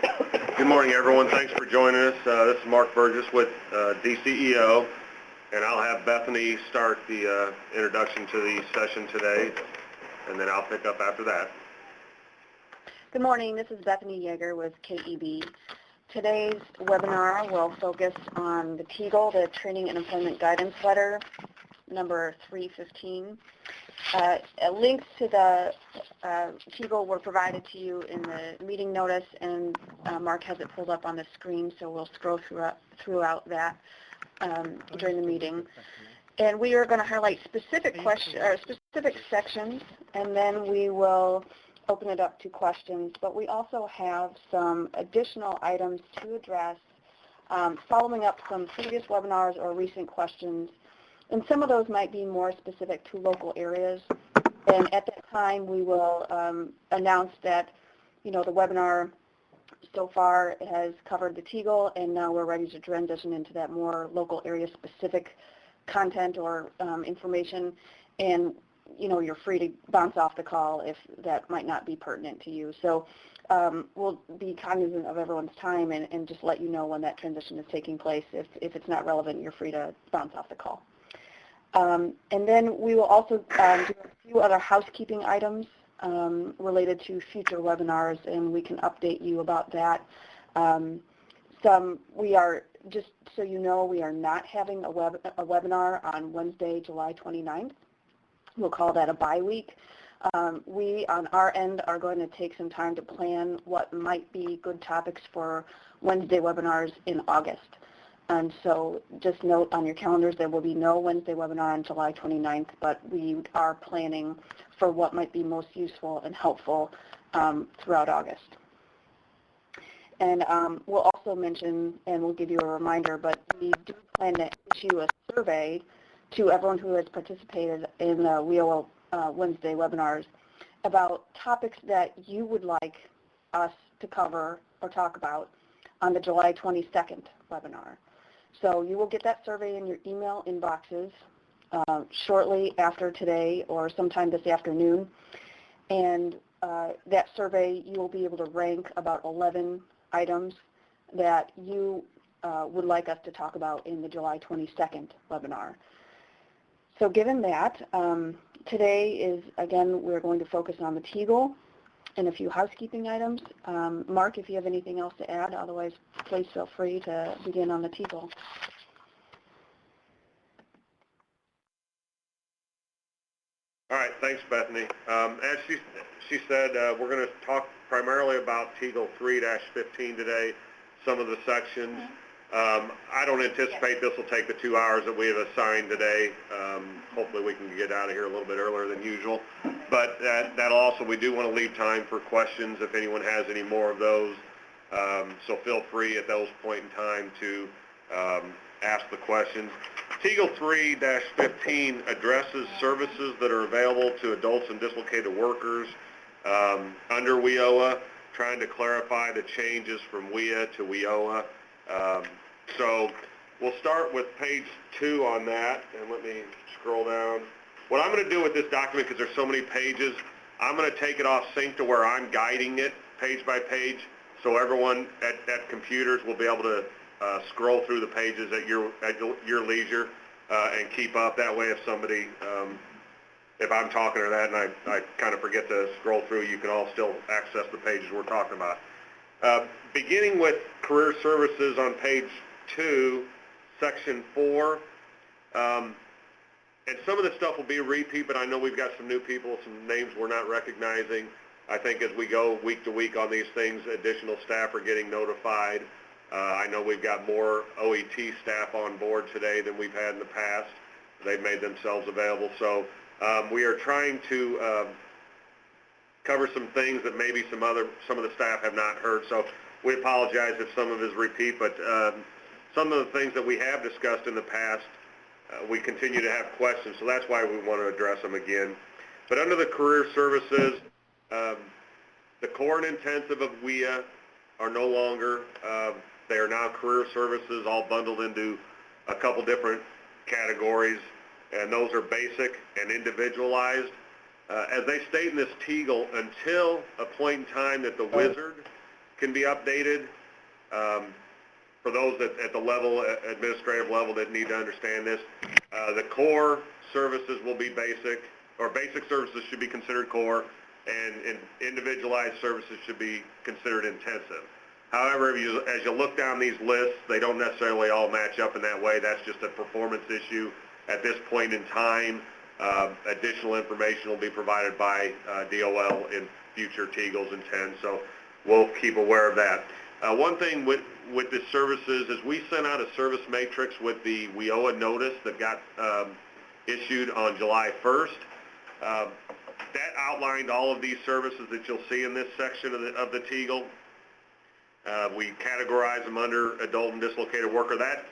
Good morning, everyone. Thanks for joining us. This is Mark Burgess with DCEO, and I'll have Bethany start the introduction to the session today, and then I'll pick up after that. Good morning. This is Bethany Yeager with KEB. Today's webinar will focus on the TEGL, the Training and Employment Guidance Letter, number 315. Links to the TEGL were provided to you in the meeting notice, and Mark has it pulled up on the screen, so we'll scroll throughout that during the meeting. And we are going to highlight specific sections, and then we will open it up to questions. But we also have some additional items to address, following up some previous webinars or recent questions. And some of those might be more specific to local areas. And at that time, we will announce that, the webinar so far has covered the TEGL, and now we're ready to transition into that more local area specific content or information. And, you're free to bounce off the call if that might not be pertinent to you. So we'll be cognizant of everyone's time and just let you know when that transition is taking place. If it's not relevant, you're free to bounce off the call. And then we will also do a few other housekeeping items related to future webinars, and we can update you about that. We are, just so you know, we are not having a webinar on Wednesday, July 29th. We'll call that a bye week. We, on our end, are going to take some time to plan what might be good topics for Wednesday webinars in August. And so just note on your calendars there will be no Wednesday webinar on July 29th, but we are planning for what might be most useful and helpful throughout August. And we'll also mention, and we'll give you a reminder, but we do plan to issue a survey to everyone who has participated in the WIOA Wednesday webinars about topics that you would like us to cover or talk about on the July 22nd webinar. So you will get that survey in your email inboxes shortly after today or sometime this afternoon. And that survey, you will be able to rank about 11 items that you would like us to talk about in the July 22nd webinar. So given that, today is, again, we're going to focus on the TEGL and a few housekeeping items. Mark, if you have anything else to add, otherwise please feel free to begin on the TEGL. All right, thanks, Bethany. As she said, we're going to talk primarily about TEGL 3-15 today, some of the sections. I don't anticipate this will take the 2 hours that we have assigned today. Hopefully we can get out of here a little bit earlier than usual. But that'll also, we do want to leave time for questions if anyone has any more of those. So feel free at those point in time to ask the questions. TEGL 3-15 addresses services that are available to adults and dislocated workers under WIOA, trying to clarify the changes from WIA to WIOA. So we'll start with page 2 on that, and let me scroll down. What I'm going to do with this document, because there's so many pages, I'm going to take it off sync to where I'm guiding it page by page, so everyone at computers will be able to scroll through the pages at your leisure and keep up. That way, if somebody, if I'm talking or that and I kind of forget to scroll through, you can all still access the pages we're talking about. Beginning with career services on page 2, section 4, and some of the stuff will be a repeat, but I know we've got some new people, some names we're not recognizing. I think as we go week to week on these things, additional staff are getting notified. I know we've got more OET staff on board today than we've had in the past. They've made themselves available. So we are trying to cover some things that maybe some of the staff have not heard. So we apologize if some of it is repeat, but some of the things that we have discussed in the past, we continue to have questions. So that's why we want to address them again. But under the career services, the core and intensive of WIA are no longer, they are now career services, all bundled into a couple different categories, and those are basic and individualized. As they state in this TEGL, until a point in time that the wizard can be updated. For those at the level, administrative level that need to understand this, the core services will be basic, or basic services should be considered core, and individualized services should be considered intensive. However, as you look down these lists, they don't necessarily all match up in that way. That's just a performance issue at this point in time. Additional information will be provided by DOL in future TEGLs and 10, so we'll keep aware of that. One thing with the services is we sent out a service matrix with the WIOA notice that got issued on July 1st. That outlined all of these services that you'll see in this section of the TEGL. We categorize them under adult and dislocated worker. That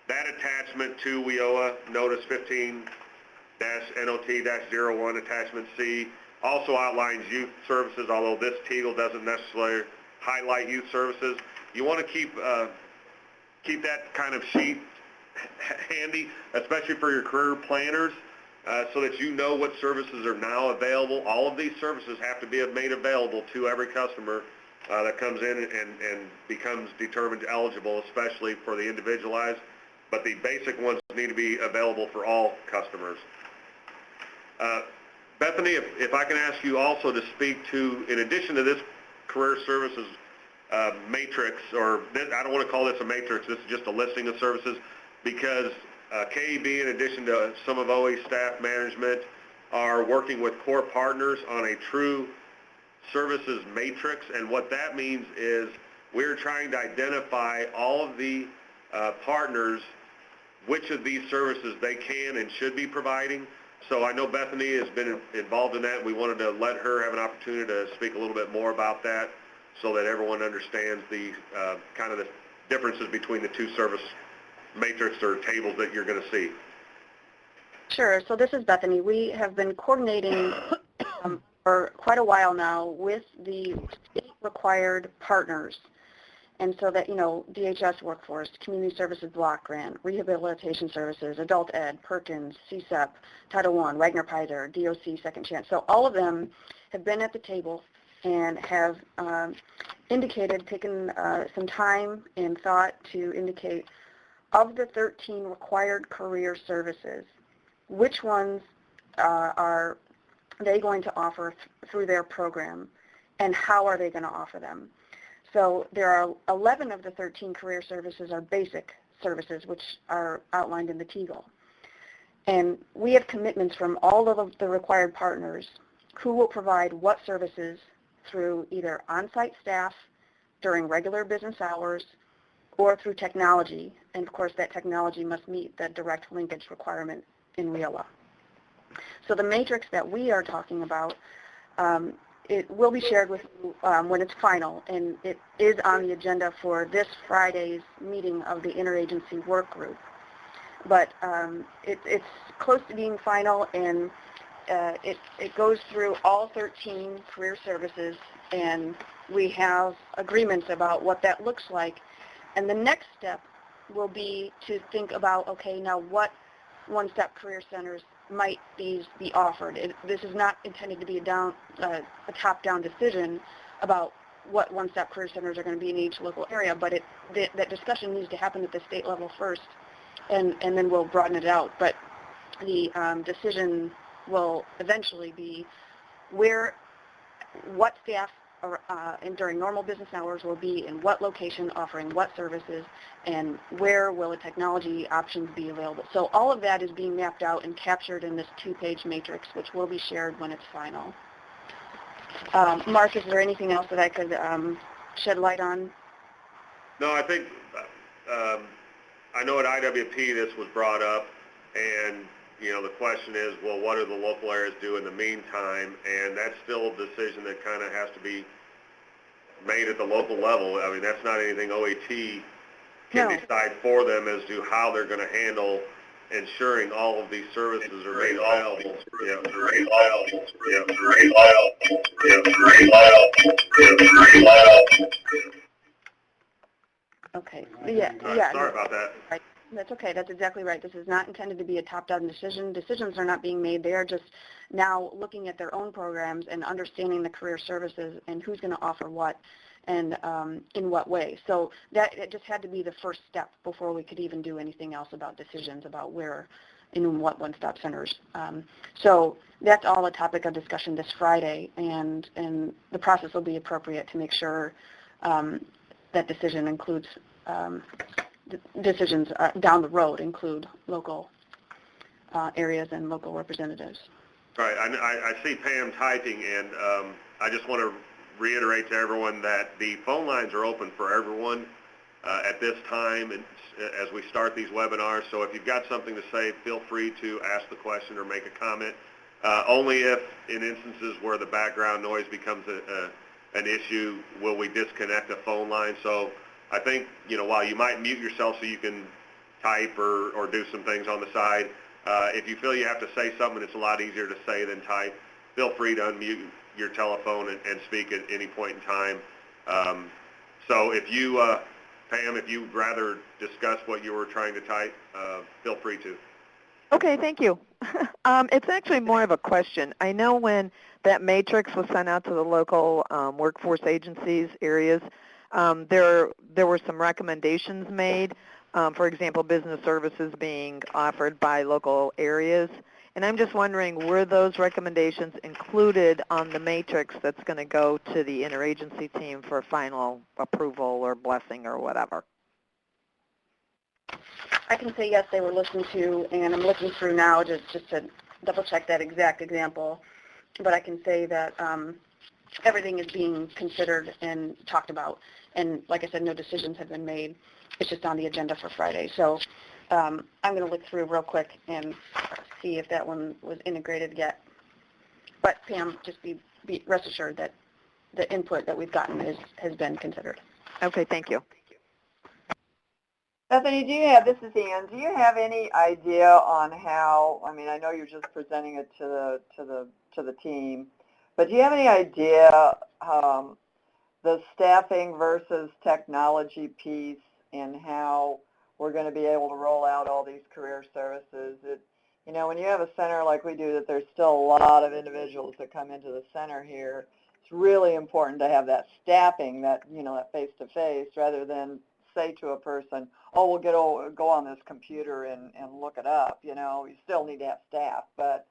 attachment to WIOA notice 15-NOT-01 attachment C also outlines youth services, although this TEGL doesn't necessarily highlight youth services. You want to keep that kind of sheet handy, especially for your career planners, so that you know what services are now available. All of these services have to be made available to every customer that comes in and becomes determined eligible, especially for the individualized, but the basic ones need to be available for all customers. Bethany, if I can ask you also to speak to, in addition to this career services matrix, or I don't want to call this a matrix, this is just a listing of services, because KEB, in addition to some of OE staff management, are working with core partners on a true services matrix, and what that means is we're trying to identify all of the partners, which of these services they can and should be providing. So I know Bethany has been involved in that. We wanted to let her have an opportunity to speak a little bit more about that so that everyone understands the kind of the differences between the two service matrix or tables that you're going to see. Sure. So this is Bethany. We have been coordinating for quite a while now with the state-required partners. And so that, DHS workforce, community services block grant, rehabilitation services, adult ed, Perkins, CSEP, Title I, Wagner-Pizer, DOC, Second Chance. So all of them have been at the table and have taken some time and thought to indicate, of the 13 required career services, which ones are they going to offer through their program, and how are they going to offer them? So there are 11 of the 13 career services are basic services, which are outlined in the TEGL. And we have commitments from all of the required partners who will provide what services through either on-site staff during regular business hours or through technology. And of course, that technology must meet the direct linkage requirement in WIOA. So the matrix that we are talking about, it will be shared with you when it's final, and it is on the agenda for this Friday's meeting of the interagency work group. But it's close to being final, and it goes through all 13 career services, and we have agreements about what that looks like. And the next step will be to think about, okay, now what one-step career centers might these be offered? This is not intended to be a top-down decision about what one-step career centers are going to be in each local area, but that discussion needs to happen at the state level first, and then we'll broaden it out. But the decision will eventually be what staff and during normal business hours will be in what location offering what services, and where will the technology options be available. So all of that is being mapped out and captured in this two-page matrix, which will be shared when it's final. Mark, is there anything else that I could shed light on? No, I think, I know at IWP this was brought up, and the question is, well, what do the local areas do in the meantime? And that's still a decision that kind of has to be made at the local level. I mean, that's not anything OAT can decide for them as to how they're going to handle ensuring all of these services are made available. Okay. Yeah. Sorry about that. Right. That's okay. That's exactly right. This is not intended to be a top-down decision. Decisions are not being made. They are just now looking at their own programs and understanding the career services and who's going to offer what. and in what way. So it just had to be the first step before we could even do anything else about decisions about where and in what one-stop centers. So that's all a topic of discussion this Friday, and the process will be appropriate to make sure that decision includes decisions down the road include local areas and local representatives. Right. I see Pam typing, and I just want to reiterate to everyone that the phone lines are open for everyone at this time and as we start these webinars. So if you've got something to say, feel free to ask the question or make a comment. Only if in instances where the background noise becomes an issue will we disconnect a phone line. So I think, while you might mute yourself so you can type or do some things on the side, if you feel you have to say something, it's a lot easier to say than type. Feel free to unmute your telephone and speak at any point in time. So if you, Pam, if you'd rather discuss what you were trying to type, feel free to. Okay, thank you. It's actually more of a question. I know when that matrix was sent out to the local workforce agencies areas, there were some recommendations made. For example, business services being offered by local areas. And I'm just wondering, were those recommendations included on the matrix that's going to go to the interagency team for final approval or blessing or whatever? I can say yes, they were listened to, and I'm looking through now just to double check that exact example. But I can say that everything is being considered and talked about. And like I said, no decisions have been made. It's just on the agenda for Friday. So I'm going to look through real quick and see if that one was integrated yet. But Pam, just be rest assured that the input that we've gotten has been considered. Okay, thank you. Bethany, this is Ann, do you have any idea on how, I know you're just presenting it to the team, but do you have any idea the staffing versus technology piece and how we're going to be able to roll out all these career services? When you have a center like we do, that there's still a lot of individuals that come into the center here, it's really important to have that staffing, that face-to-face, rather than say to a person, oh, we'll go on this computer and look it up. You still need to have staff. But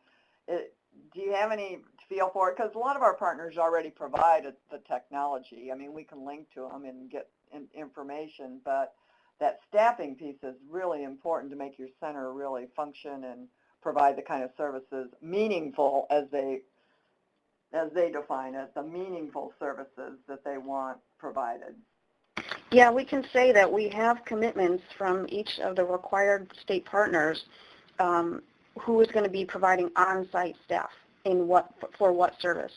do you have any feel for it? Because a lot of our partners already provide the technology. We can link to them and get information, but that staffing piece is really important to make your center really function and provide the kind of services meaningful as they define it, the meaningful services that they want provided. Yeah, we can say that we have commitments from each of the required state partners who is going to be providing on-site staff for what service.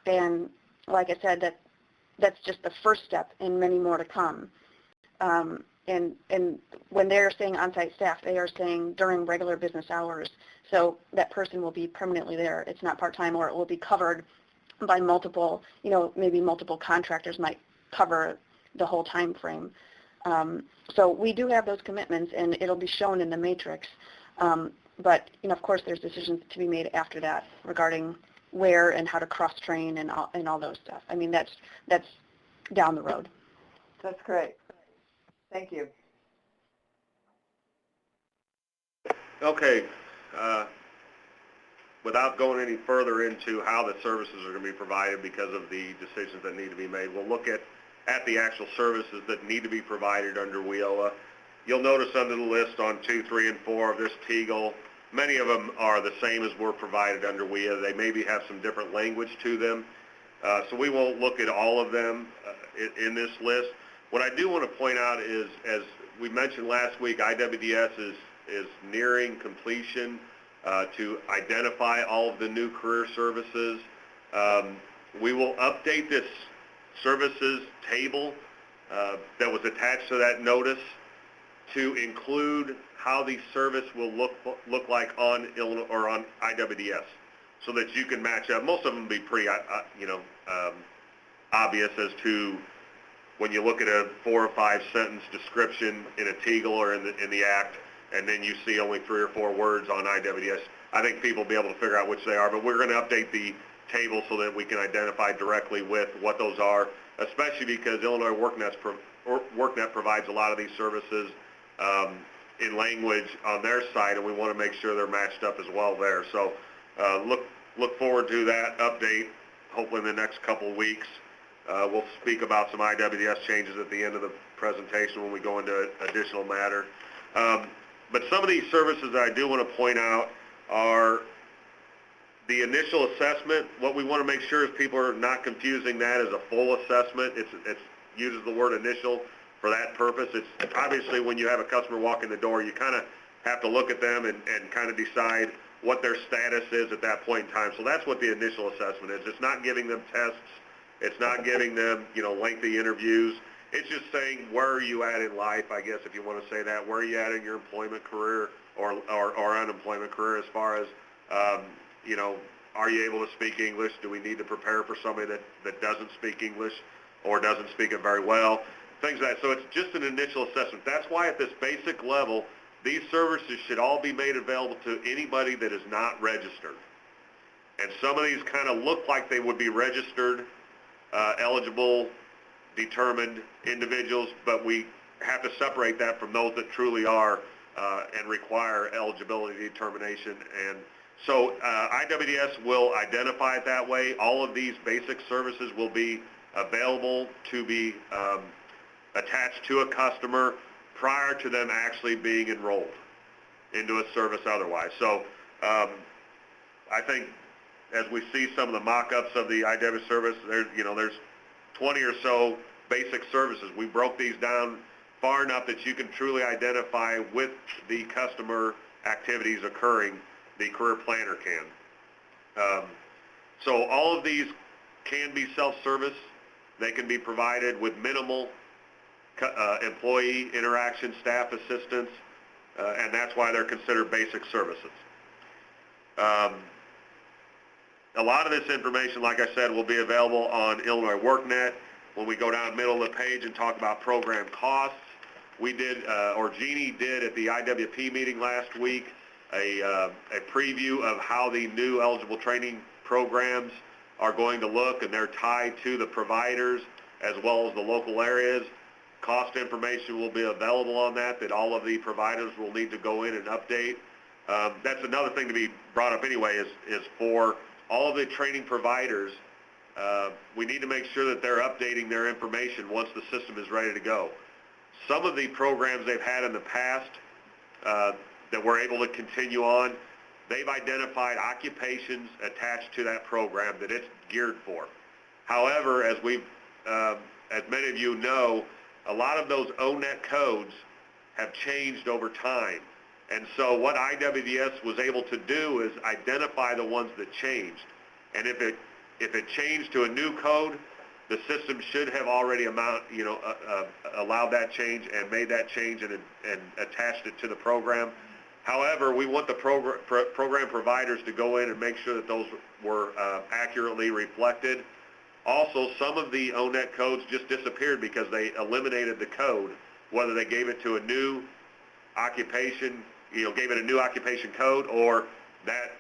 And like I said, that's just the first step and many more to come. And when they're saying on-site staff, they are saying during regular business hours. So that person will be permanently there. It's not part-time, or it will be covered by multiple, maybe multiple contractors might cover the whole time frame. So we do have those commitments, and it'll be shown in the matrix. But of course, there's decisions to be made after that regarding where and how to cross-train and all those stuff. That's down the road. That's great. Thank you. Okay. Without going any further into how the services are going to be provided because of the decisions that need to be made, we'll look at the actual services that need to be provided under WIOA. You'll notice under the list on 2, 3, and 4 of this TEGL, many of them are the same as were provided under WIA. They maybe have some different language to them. So we won't look at all of them in this list. What I do want to point out is, as we mentioned last week, IWDS is nearing completion to identify all of the new career services. We will update this services table that was attached to that notice to include how the service will look like on Illinois or on IWDS, so that you can match up. Most of them will be pretty obvious as to when you look at a 4 or 5 sentence description in a TEGL or in the Act, and then you see only 3 or 4 words on IWDS. I think people will be able to figure out which they are, but we're going to update the table so that we can identify directly with what those are. especially because Illinois WorkNet provides a lot of these services in language on their side, and we want to make sure they're matched up as well there. So look forward to that update, hopefully in the next couple weeks. We'll speak about some IWDS changes at the end of the presentation when we go into additional matter. But some of these services that I do want to point out are the initial assessment. What we want to make sure is people are not confusing that as a full assessment. It uses the word initial for that purpose. It's obviously when you have a customer walk in the door, you kind of have to look at them and kind of decide what their status is at that point in time. So that's what the initial assessment is. It's not giving them tests. It's not giving them, lengthy interviews. It's just saying, where are you at in life, I guess, if you want to say that. Where are you at in your employment career or unemployment career as far as, are you able to speak English? Do we need to prepare for somebody that doesn't speak English or doesn't speak it very well? Things like that. So it's just an initial assessment. That's why at this basic level, these services should all be made available to anybody that is not registered. And some of these kind of look like they would be registered, eligible, determined individuals, but we have to separate that from those that truly are and require eligibility determination. And so IWDS will identify it that way. All of these basic services will be available to be attached to a customer prior to them actually being enrolled into a service otherwise. So I think as we see some of the mock-ups of the IWDS service, there's 20 or so basic services. We broke these down far enough that you can truly identify with the customer activities occurring, the career planner can. So all of these can be self-service. They can be provided with minimal employee interaction, staff assistance, and that's why they're considered basic services. A lot of this information, like I said, will be available on Illinois WorkNet. When we go down middle of the page and talk about program costs, we did, or Jeannie did at the IWP meeting last week, a preview of how the new eligible training programs are going to look, and they're tied to the providers as well as the local areas. Cost information will be available on that all of the providers will need to go in and update. That's another thing to be brought up anyway, is for all of the training providers, we need to make sure that they're updating their information once the system is ready to go. Some of the programs they've had in the past that we're able to continue on, they've identified occupations attached to that program that it's geared for. However, as many of you know, a lot of those ONET codes have changed over time. And so what IWDS was able to do is identify the ones that changed. And if it changed to a new code, the system should have already allowed that change and made that change and attached it to the program. However, we want the program providers to go in and make sure that those were accurately reflected. Also, some of the ONET codes just disappeared because they eliminated the code, whether they gave it to a new occupation, gave it a new occupation code, or that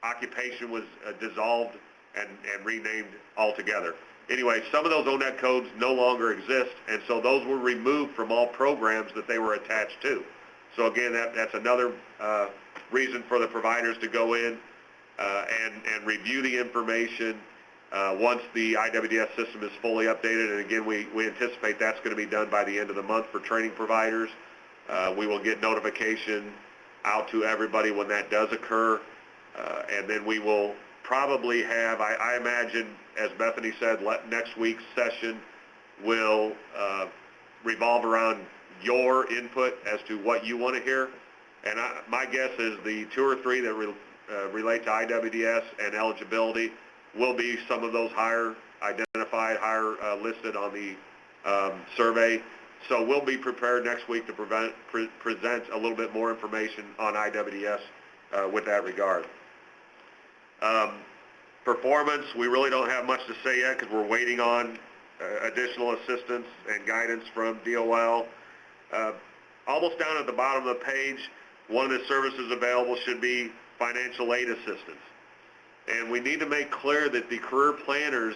occupation was dissolved and renamed altogether. Anyway, some of those ONET codes no longer exist, and so those were removed from all programs that they were attached to. So again, that's another reason for the providers to go in and review the information once the IWDS system is fully updated. And again, we anticipate that's going to be done by the end of the month for training providers. We will get notification out to everybody when that does occur. And then we will probably have, I imagine, as Bethany said, next week's session will revolve around your input as to what you want to hear. And my guess is the 2 or 3 that relate to IWDS and eligibility will be some of those higher identified, higher listed on the survey. So we'll be prepared next week to present a little bit more information on IWDS with that regard. Performance, we really don't have much to say yet because we're waiting on additional assistance and guidance from DOL. Almost down at the bottom of the page, one of the services available should be financial aid assistance. And we need to make clear that the career planners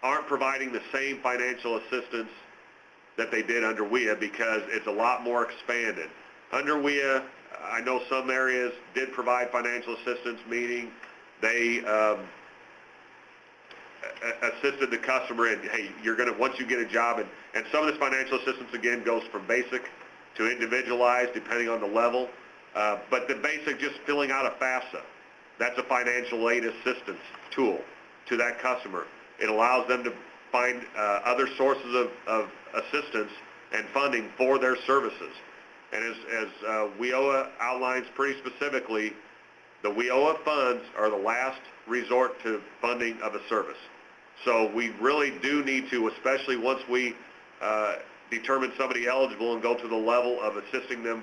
aren't providing the same financial assistance that they did under WIA because it's a lot more expanded. Under WIA, I know some areas did provide financial assistance, meaning they assisted the customer in, hey, you're going to, once you get a job, and some of this financial assistance, again, goes from basic to individualized, depending on the level. But the basic, just filling out a FAFSA, that's a financial aid assistance tool to that customer. It allows them to find other sources of assistance and funding for their services. And as WIOA outlines pretty specifically, the WIOA funds are the last resort to funding of a service. So we really do need to, especially once we determine somebody eligible and go to the level of assisting them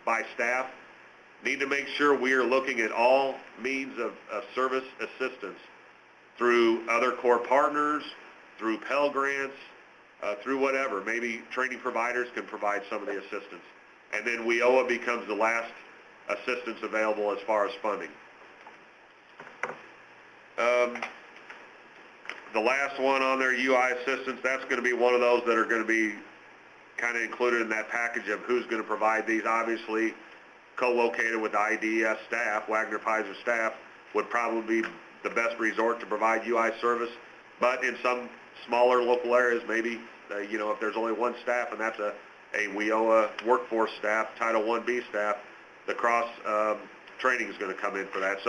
by staff, need to make sure we are looking at all means of service assistance through other core partners, through Pell Grants, through whatever. Maybe training providers can provide some of the assistance. And then WIOA becomes the last assistance available as far as funding. The last one on their UI assistance, that's going to be one of those that are going to be kind of included in that package of who's going to provide these. Obviously, co-located with IDS staff, Wagner-Pfizer staff, would probably be the best resort to provide UI service. But in some smaller local areas, maybe, if there's only one staff and that's a WIOA workforce staff, Title IB staff, the cross training is going to come in for that.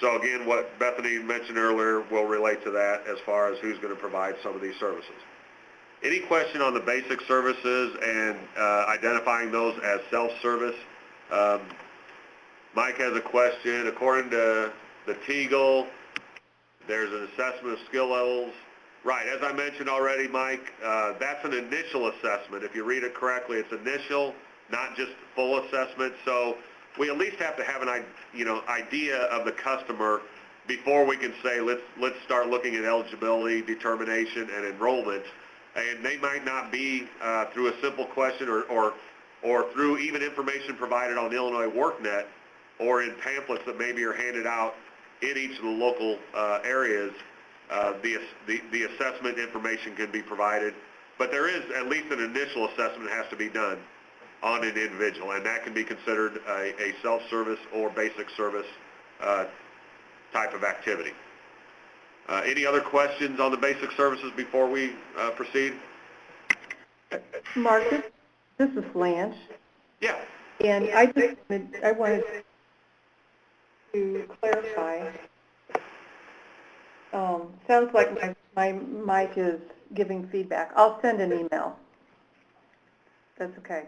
So again, what Bethany mentioned earlier will relate to that as far as who's going to provide some of these services. Any question on the basic services and identifying those as self-service? Mike has a question. According to the TEGL, there's an assessment of skill levels. Right, as I mentioned already, Mike, that's an initial assessment. If you read it correctly, it's initial, not just full assessment. So we at least have to have an idea of the customer before we can say let's start looking at eligibility, determination, and enrollment. And they might not be through a simple question or through even information provided on Illinois WorkNet or in pamphlets that maybe are handed out in each of the local areas. The assessment information can be provided, but there is at least an initial assessment that has to be done on an individual, and that can be considered a self-service or basic service type of activity. Any other questions on the basic services before we proceed? Mark, this is Blanche. Yeah. And I wanted to clarify. Sounds like my mic is giving feedback. I'll send an email. That's okay.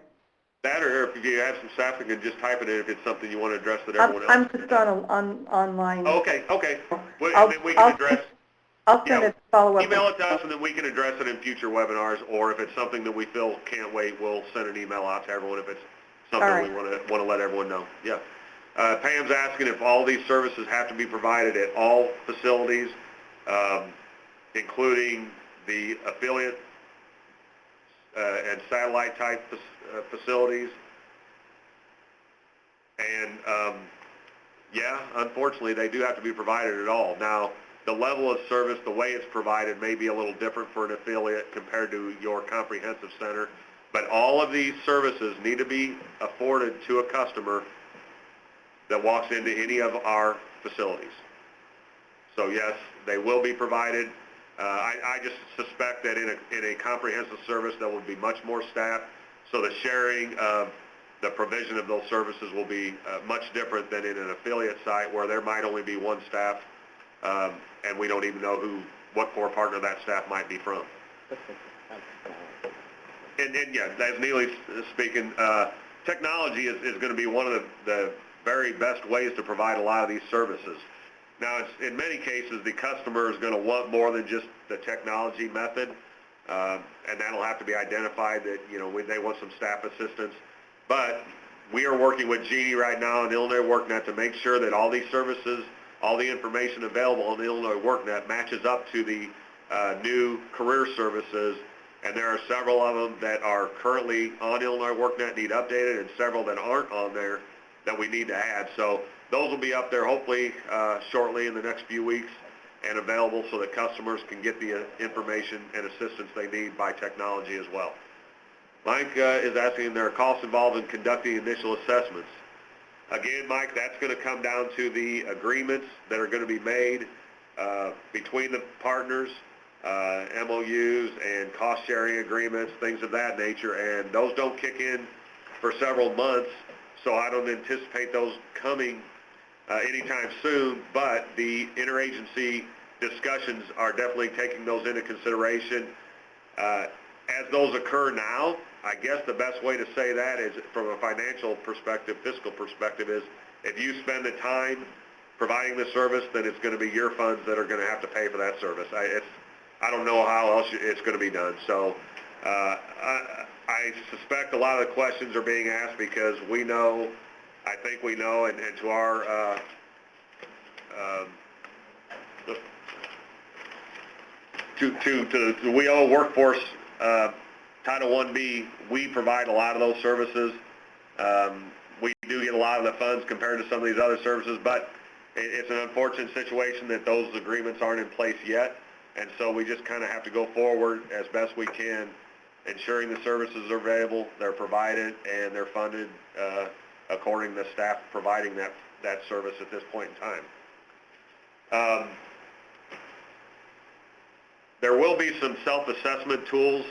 That, or if you have some staff that can just type it in if it's something you want to address with everyone else. I'm just online. Okay. Well, and then we can address. I'll send a follow-up. Email it to us, and then we can address it in future webinars, or if it's something that we feel can't wait, we'll send an email out to everyone if it's something right. we want to let everyone know. Yeah. Pam's asking if all these services have to be provided at all facilities, including the affiliate and satellite type facilities. And yeah, unfortunately, they do have to be provided at all. Now, the level of service, the way it's provided may be a little different for an affiliate compared to your comprehensive center, but all of these services need to be afforded to a customer that walks into any of our facilities. So yes, they will be provided. I just suspect that in a comprehensive service there will be much more staff, so the sharing of the provision of those services will be much different than in an affiliate site where there might only be one staff, and we don't even know what core partner that staff might be from. And yeah, as Neely's speaking, technology is going to be one of the very best ways to provide a lot of these services. Now, in many cases, the customer is going to want more than just the technology method, and that'll have to be identified that, they want some staff assistance. But we are working with Jeannie right now in Illinois WorkNet to make sure that all these services, all the information available on the Illinois WorkNet matches up to the new career services, and there are several of them that are currently on Illinois WorkNet, need updated, and several that aren't on there that we need to add. So those will be up there hopefully shortly in the next few weeks, and available so that customers can get the information and assistance they need by technology as well. Mike is asking, there are costs involved in conducting initial assessments. Again, Mike, that's going to come down to the agreements that are going to be made between the partners, MOUs and cost-sharing agreements, things of that nature, and those don't kick in for several months, so I don't anticipate those coming anytime soon, but the interagency discussions are definitely taking those into consideration. As those occur now, I guess the best way to say that is from a financial perspective, fiscal perspective, is if you spend the time providing the service, then it's going to be your funds that are going to have to pay for that service. I don't know how else it's going to be done. So I suspect a lot of the questions are being asked because we know, I think we know, and to our to the WEO workforce Title 1B, we provide a lot of those services. We do get a lot of the funds compared to some of these other services, but it's an unfortunate situation that those agreements aren't in place yet, and so we just kind of have to go forward as best we can, ensuring the services are available, they're provided, and they're funded according to staff providing that service at this point in time. There will be some self-assessment tools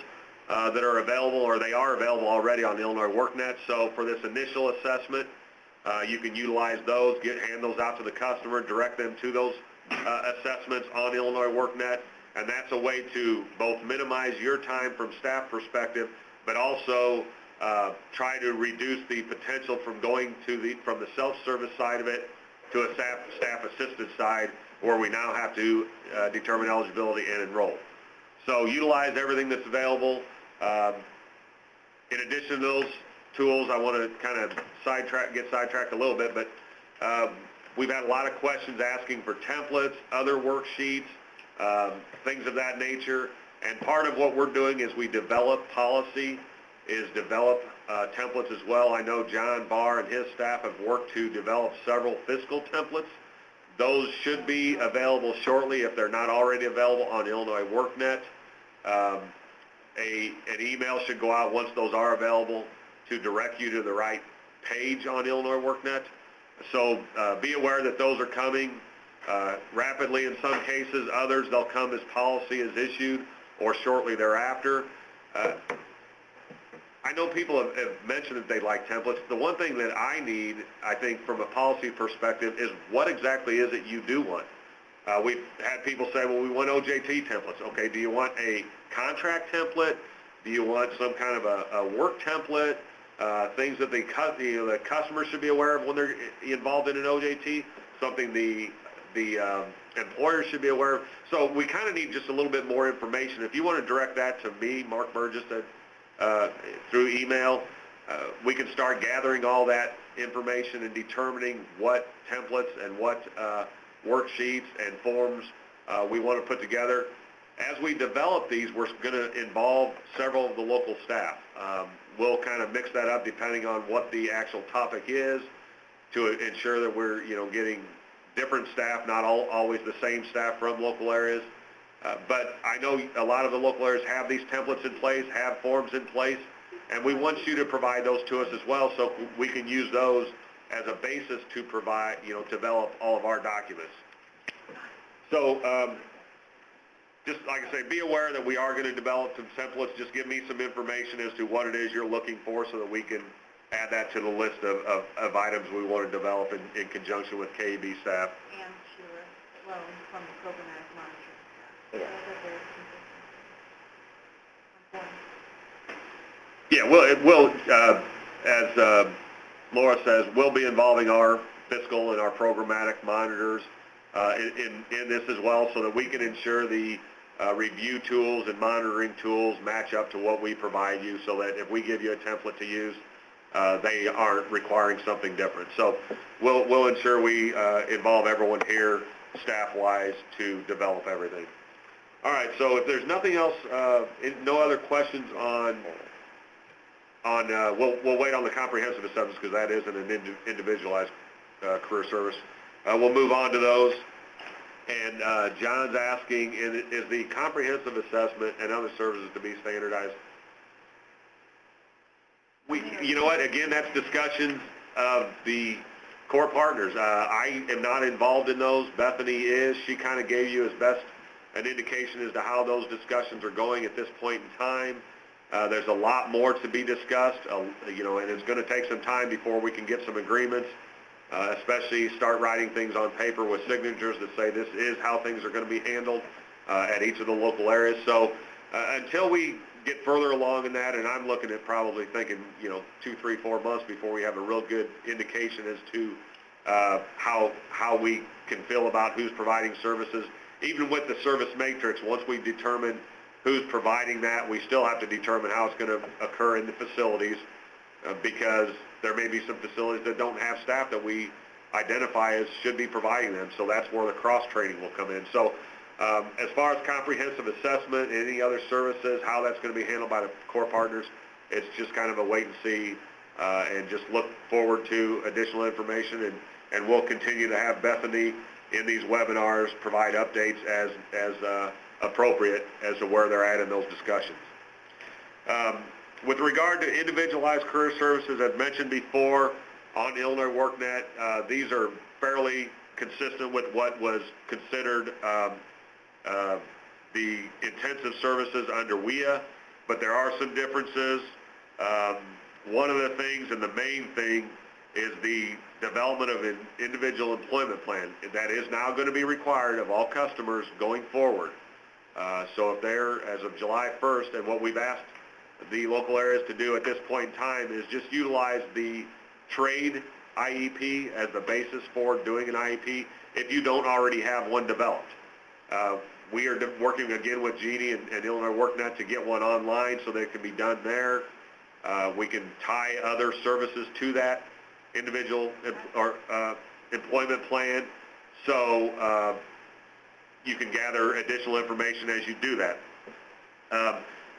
that are available, or they are available already on the Illinois WorkNet. So for this initial assessment, you can utilize those, hand those out to the customer, direct them to those assessments on Illinois WorkNet, and that's a way to both minimize your time from staff perspective, but also try to reduce the potential from going to from the self-service side of it to a staff-assisted side, where we now have to determine eligibility and enroll. So utilize everything that's available. In addition to those tools, I want to kind of get sidetracked a little bit, but we've had a lot of questions asking for templates, other worksheets, things of that nature. And part of what we're doing is we develop policy, is develop templates as well. I know John Barr and his staff have worked to develop several fiscal templates. Those should be available shortly if they're not already available on Illinois WorkNet. An email should go out once those are available to direct you to the right page on Illinois WorkNet. So be aware that those are coming rapidly in some cases. Others, they'll come as policy is issued or shortly thereafter. I know people have mentioned that they like templates. The one thing that I need, I think, from a policy perspective is what exactly is it you do want? We've had people say, well, we want OJT templates. Okay, do you want a contract template? Do you want some kind of a work template? Things that the customer should be aware of when they're involved in an OJT? Something the employer should be aware of? So we kind of need just a little bit more information. If you want to direct that to me, Mark Burgess, through email, we can start gathering all that information and determining what templates and what worksheets and forms we want to put together. As we develop these, we're going to involve several of the local staff. We'll kind of mix that up depending on what the actual topic is to ensure that we're getting different staff, not always the same staff from local areas. But I know a lot of the local areas have these templates in place, have forms in place, and we want you to provide those to us as well so we can use those as a basis to provide, develop all of our documents. So just like I say, be aware that we are going to develop some templates. Just give me some information as to what it is you're looking for so that we can add that to the list of items we want to develop in conjunction with KEB staff. And to loan from the programmatic monitoring staff. Yeah. Those are very consistent. Yeah, well, it will, as Laura says, we'll be involving our fiscal and our programmatic monitors in this as well so that we can ensure the review tools and monitoring tools match up to what we provide you so that if we give you a template to use, they aren't requiring something different. So we'll ensure we involve everyone here staff-wise to develop everything. All right, so if there's nothing else, no other questions we'll wait on the comprehensive assessments because that isn't an individualized career service. We'll move on to those. And John's asking, is the comprehensive assessment and other services to be standardized? You know what, again, that's discussions of the core partners. I am not involved in those. Bethany is. She kind of gave you as best an indication as to how those discussions are going at this point in time. There's a lot more to be discussed, you know, and it's going to take some time before we can get some agreements, especially start writing things on paper with signatures that say this is how things are going to be handled at each of the local areas. So until we get further along in that, and I'm looking at probably thinking, you know, 2, 3, 4 months before we have a real good indication as to how we can feel about who's providing services. Even with the service matrix, once we determine who's providing that, we still have to determine how it's going to occur in the facilities because there may be some facilities that don't have staff that we identify as should be providing them. So that's where the cross-training will come in. So as far as comprehensive assessment and any other services, how that's going to be handled by the core partners, it's just kind of a wait and see and just look forward to additional information. And we'll continue to have Bethany in these webinars provide updates as appropriate as to where they're at in those discussions. With regard to individualized career services, I've mentioned before on Illinois WorkNet, these are fairly consistent with what was considered the intensive services under WIA, but there are some differences. One of the things, and the main thing, is the development of an individual employment plan. That is now going to be required of all customers going forward. So if they're, as of July 1st, and what we've asked the local areas to do at this point in time is just utilize the trade IEP as the basis for doing an IEP if you don't already have one developed. We are working again with Jeannie and Illinois WorkNet to get one online so that it can be done there. We can tie other services to that individual or employment plan, so you can gather additional information as you do that.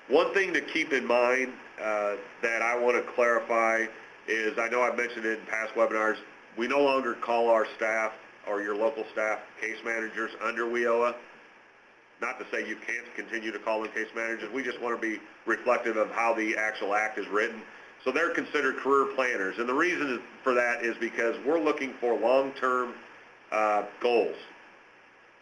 One thing to keep in mind that I want to clarify is, I know I've mentioned it in past webinars, we no longer call our staff or your local staff case managers under WIOA. Not to say you can't continue to call them case managers, we just want to be reflective of how the actual act is written. So they're considered career planners, and the reason for that is because we're looking for long-term goals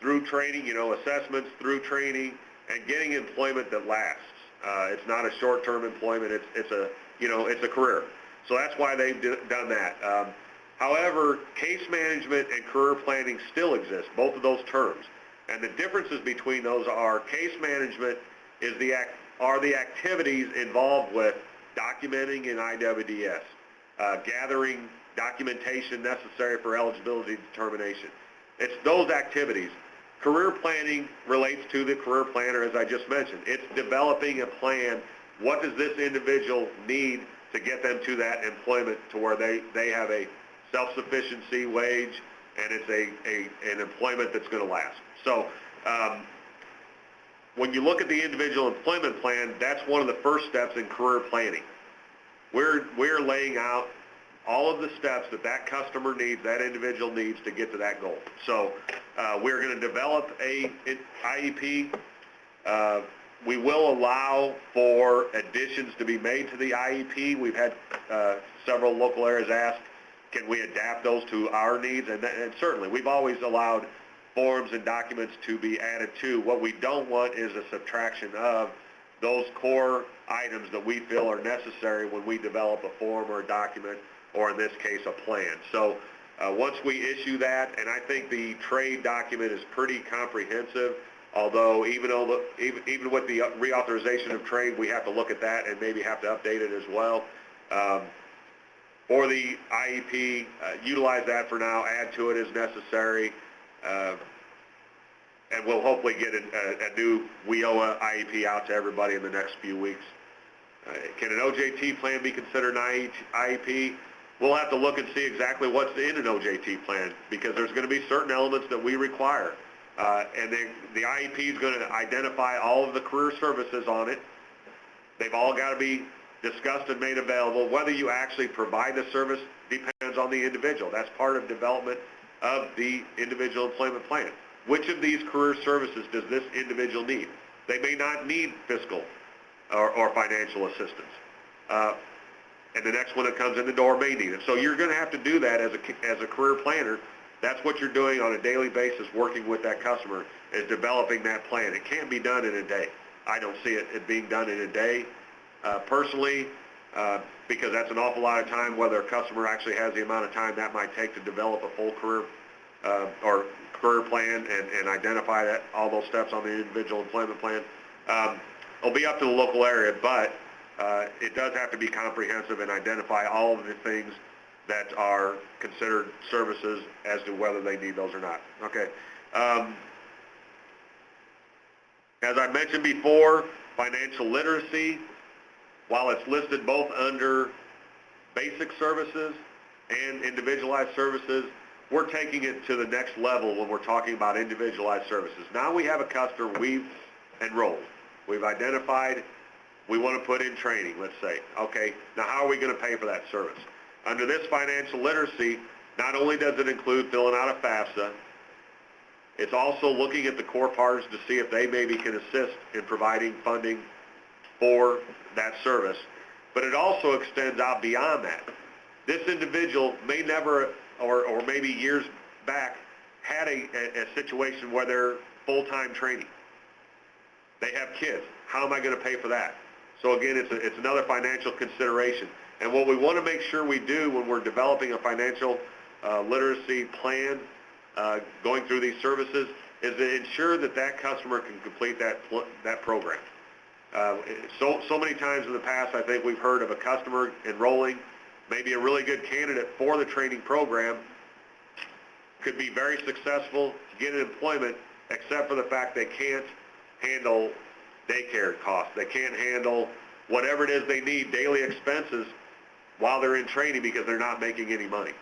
through training, you know, assessments, through training, and getting employment that lasts. It's not a short-term employment, it's a, you know, it's a career. So that's why they've done that. However, case management and career planning still exist, both of those terms. And the differences between those are case management is are the activities involved with documenting in IWDS, gathering documentation necessary for eligibility determination. It's those activities. Career planning relates to the career planner, as I just mentioned. It's developing a plan. What does this individual need to get them to that employment to where they have a self-sufficiency wage and it's an employment that's going to last. So when you look at the individual employment plan, that's one of the first steps in career planning. We're laying out all of the steps that customer needs, that individual needs to get to that goal. So we're going to develop an IEP. We will allow for additions to be made to the IEP. We've had several local areas ask, can we adapt those to our needs? And certainly, we've always allowed forms and documents to be added to. What we don't want is a subtraction of those core items that we feel are necessary when we develop a form or a document, or in this case, a plan. So once we issue that, and I think the trade document is pretty comprehensive, although even with the reauthorization of trade, we have to look at that and maybe have to update it as well. For the IEP, utilize that for now, add to it as necessary, and we'll hopefully get a new WIOA IEP out to everybody in the next few weeks. Can an OJT plan be considered an IEP? We'll have to look and see exactly what's in an OJT plan, because there's going to be certain elements that we require. And then the IEP is going to identify all of the career services on it. They've all got to be discussed and made available. Whether you actually provide the service depends on the individual. That's part of development of the individual employment plan. which of these career services does this individual need? They may not need fiscal or financial assistance. And the next one that comes in the door may need it. So you're going to have to do that as a career planner. That's what you're doing on a daily basis, working with that customer, is developing that plan. It can't be done in a day. I don't see it being done in a day, personally, because that's an awful lot of time, whether a customer actually has the amount of time that might take to develop a full career or career plan and identify that all those steps on the individual employment plan. It'll be up to the local area, but it does have to be comprehensive and identify all of the things that are considered services as to whether they need those or not. Okay. As I mentioned before, financial literacy, while it's listed both under basic services and individualized services, we're taking it to the next level when we're talking about individualized services. Now we have a customer we've enrolled. We've identified we want to put in training, let's say. Okay, now how are we going to pay for that service? Under this financial literacy, not only does it include filling out a FAFSA, it's also looking at the core partners to see if they maybe can assist in providing funding for that service. But it also extends out beyond that. This individual may never, or maybe years back, had a situation where they're full-time training. They have kids. How am I going to pay for that? So again, it's another financial consideration. And what we want to make sure we do when we're developing a financial literacy plan, going through these services, is to ensure that that customer can complete that program. So many times in the past, I think we've heard of a customer enrolling, maybe a really good candidate for the training program, could be very successful, get employment, except for the fact they can't handle daycare costs. They can't handle whatever it is they need, daily expenses, while they're in training because they're not making any money.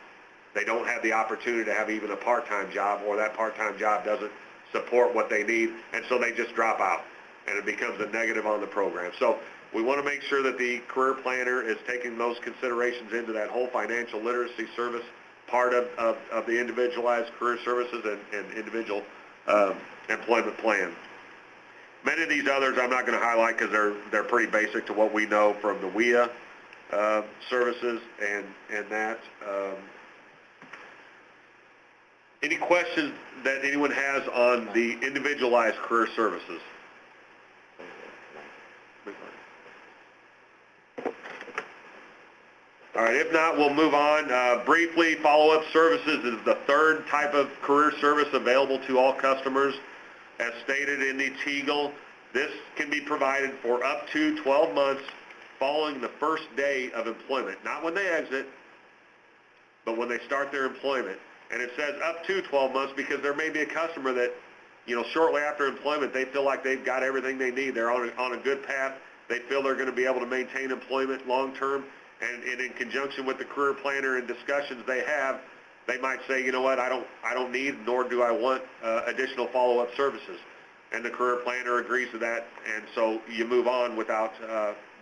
They don't have the opportunity to have even a part-time job, or that part-time job doesn't support what they need, and so they just drop out, and it becomes a negative on the program. So we want to make sure that the career planner is taking those considerations into that whole financial literacy service part of the individualized career services and individual employment plan. Many of these others I'm not going to highlight because they're pretty basic to what we know from the WIA services and that. Any questions that anyone has on the individualized career services? All right, if not, we'll move on. Briefly, follow-up services is the third type of career service available to all customers. As stated in the TEGL, this can be provided for up to 12 months following the first day of employment. Not when they exit, but when they start their employment. And it says up to 12 months because there may be a customer that, shortly after employment, they feel like they've got everything they need. They're on a good path. They feel they're going to be able to maintain employment long term. And in conjunction with the career planner and discussions they have, they might say, you know what, I don't need, nor do I want additional follow-up services. And the career planner agrees to that, and so you move on without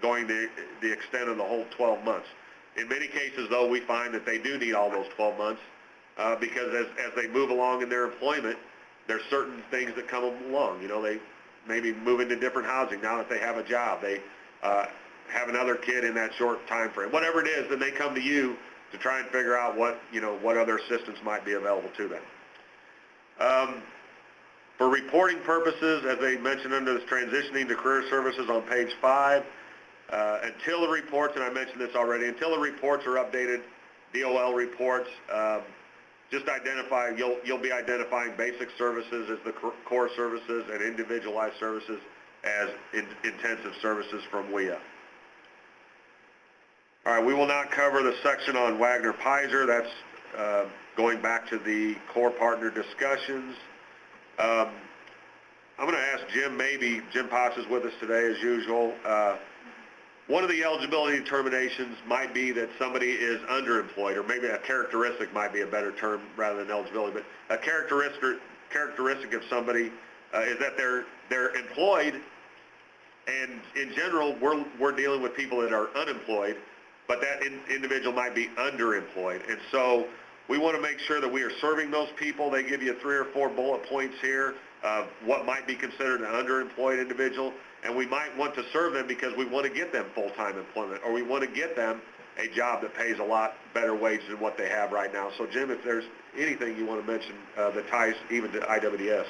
going the extent of the whole 12 months. In many cases, though, we find that they do need all those 12 months because as they move along in their employment, there's certain things that come along. They maybe move into different housing now that they have a job. They have another kid in that short time frame. Whatever it is, then they come to you to try and figure out what other assistance might be available to them. For reporting purposes, as they mentioned under this transitioning to career services on page 5, until the reports, and I mentioned this already, until the reports are updated, DOL reports, just identify, you'll be identifying basic services as the core services and individualized services as intensive services from WIA. All right, we will not cover the section on Wagner-Pizer. That's going back to the core partner discussions. I'm going to ask Jim, Jim Potts is with us today as usual. One of the eligibility determinations might be that somebody is underemployed, or maybe a characteristic might be a better term rather than eligibility, but a characteristic of somebody is that they're employed, and in general, we're dealing with people that are unemployed, but that individual might be underemployed. And so we want to make sure that we are serving those people. They give you 3 or 4 bullet points here of what might be considered an underemployed individual, and we might want to serve them because we want to get them full-time employment, or we want to get them a job that pays a lot better wage than what they have right now. So Jim, if there's anything you want to mention that ties even to IWS.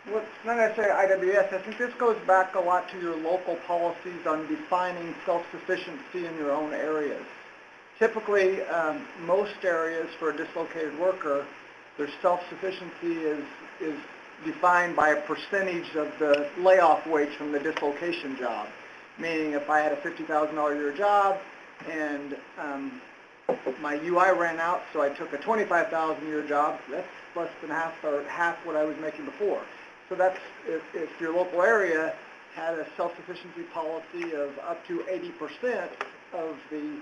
Well, it's not necessarily IWS. I think this goes back a lot to your local policies on defining self-sufficiency in your own areas. Typically, most areas for a dislocated worker, their self-sufficiency is defined by a percentage of the layoff wage from the dislocation job. Meaning if I had a $50,000 a year job and my UI ran out, so I took a $25,000 a year job, that's less than half what I was making before. So that's, if your local area had a self-sufficiency policy of up to 80% of the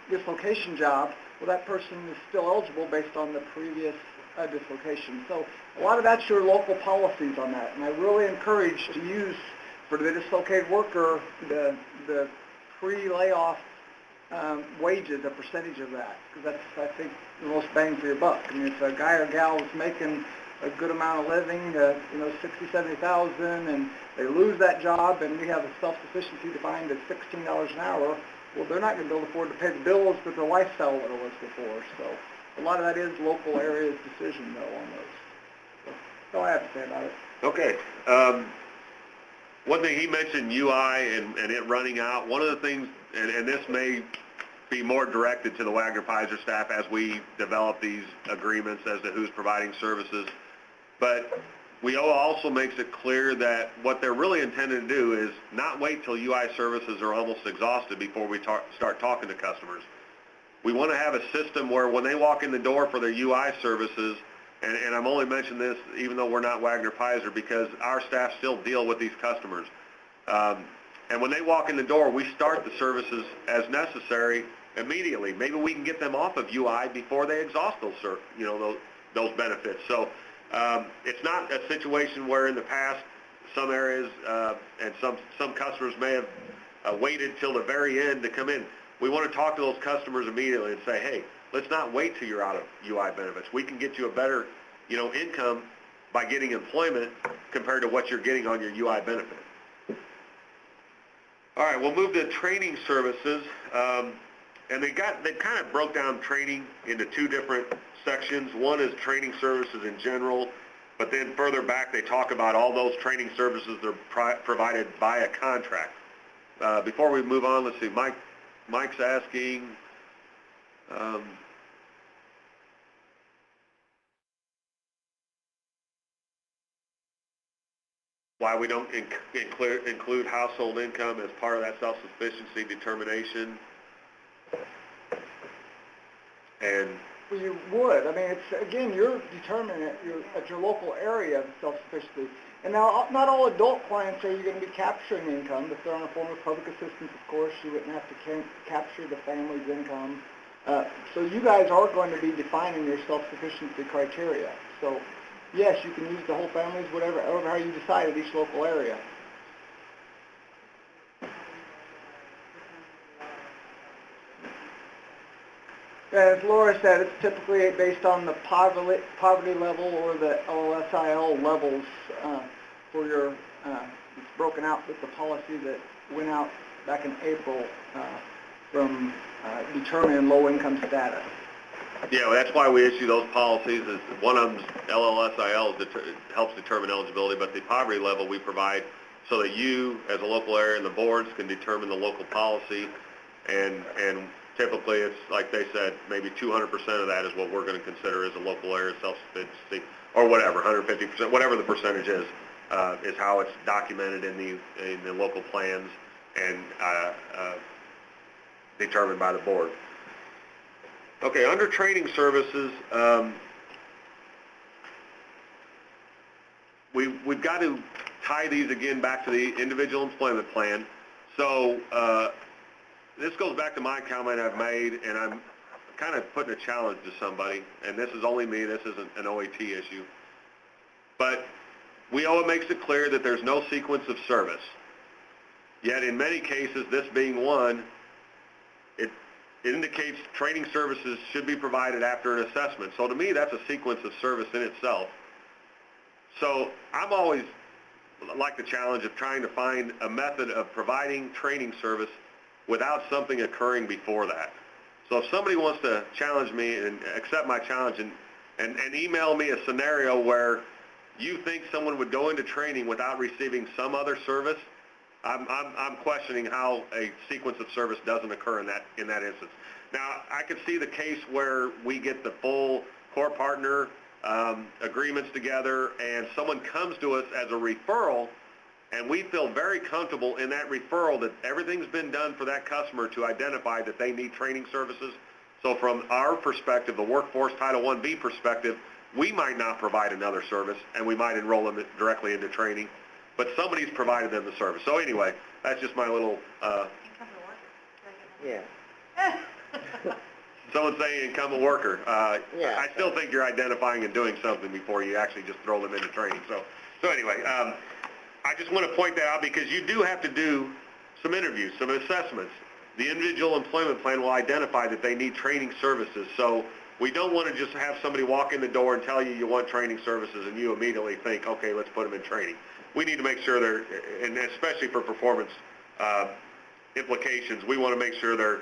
dislocation job, well, that person is still eligible based on the previous dislocation. So a lot of that's your local policies on that, and I really encourage to use for the dislocated worker the pre-layoff wages, a percentage of that, because that's, I think, the most bang for your buck. I mean, if a guy or gal is making a good amount of living, you know, 60, 70,000, and they lose that job, and we have a self-sufficiency defined at $16 an hour, well, they're not going to be able to afford to pay the bills with the lifestyle that it was before. So a lot of that is local areas' decision, though, on those. So that's all I have to say about it. Okay. One thing he mentioned, UI and it running out. One of the things, and this may be more directed to the Wagner-Pizer staff as we develop these agreements as to who's providing services, but we also makes it clear that what they're really intended to do is not wait till UI services are almost exhausted before we start talking to customers. We want to have a system where when they walk in the door for their UI services, and I'm only mentioning this even though we're not Wagner-Pizer because our staff still deal with these customers. And when they walk in the door, we start the services as necessary immediately. Maybe we can get them off of UI before they exhaust those benefits. So it's not a situation where in the past some areas and some customers may have waited till the very end to come in. We want to talk to those customers immediately and say, hey, let's not wait till you're out of UI benefits. We can get you a better, income by getting employment compared to what you're getting on your UI benefit. All right, we'll move to training services. And they kind of broke down training into 2 different sections. One is training services in general, but then further back they talk about all those training services that are provided by a contract. Before we move on, let's see, Mike's asking, why we don't include household income as part of that self-sufficiency determination. And Well, you would. I mean, it's, again, you're determining it at your local area of self-sufficiency. And now, not all adult clients are you going to be capturing income. If they're on a form of public assistance, of course, you wouldn't have to capture the family's income. So you guys are going to be defining your self-sufficiency criteria. So, yes, you can use the whole family's, whatever how you decide at each local area. As Laura said, it's typically based on the poverty level or the LLSIL levels for your, it's broken out with the policy that went out back in April from determining low-income status. yeah, well, that's why we issue those policies. Is one of them's LLSIL helps determine eligibility, but the poverty level we provide so that you, as a local area, and the boards can determine the local policy, and typically it's, like they said, maybe 200% of that is what we're going to consider as a local area self-sufficiency, or whatever, 150%, whatever the percentage is how it's documented in the local plans and determined by the board. Okay, under training services, we've got to tie these again back to the individual employment plan. So this goes back to my comment I've made, and I'm kind of putting a challenge to somebody, and this is only me, this isn't an OAT issue. But WIOA makes it clear that there's no sequence of service. Yet in many cases, this being one, it indicates training services should be provided after an assessment. So to me, that's a sequence of service in itself. So I'm always like the challenge of trying to find a method of providing training service without something occurring before that. So if somebody wants to challenge me and accept my challenge and email me a scenario where you think someone would go into training without receiving some other service, I'm questioning how a sequence of service doesn't occur in that instance. Now, I could see the case where we get the full core partner agreements together and someone comes to us as a referral and we feel very comfortable in that referral that everything's been done for that customer to identify that they need training services. So from our perspective, the workforce Title 1B perspective, we might not provide another service and we might enroll them directly into training, but somebody's provided them the service. So anyway, that's just my little, Yeah. someone saying incumbent worker. Yeah. I still think you're identifying and doing something before you actually just throw them into training. So anyway, I just want to point that out because you do have to do some interviews, some assessments. The individual employment plan will identify that they need training services. So we don't want to just have somebody walk in the door and tell you you want training services and you immediately think, okay, let's put them in training. We need to make sure they're, and especially for performance implications, we want to make sure they're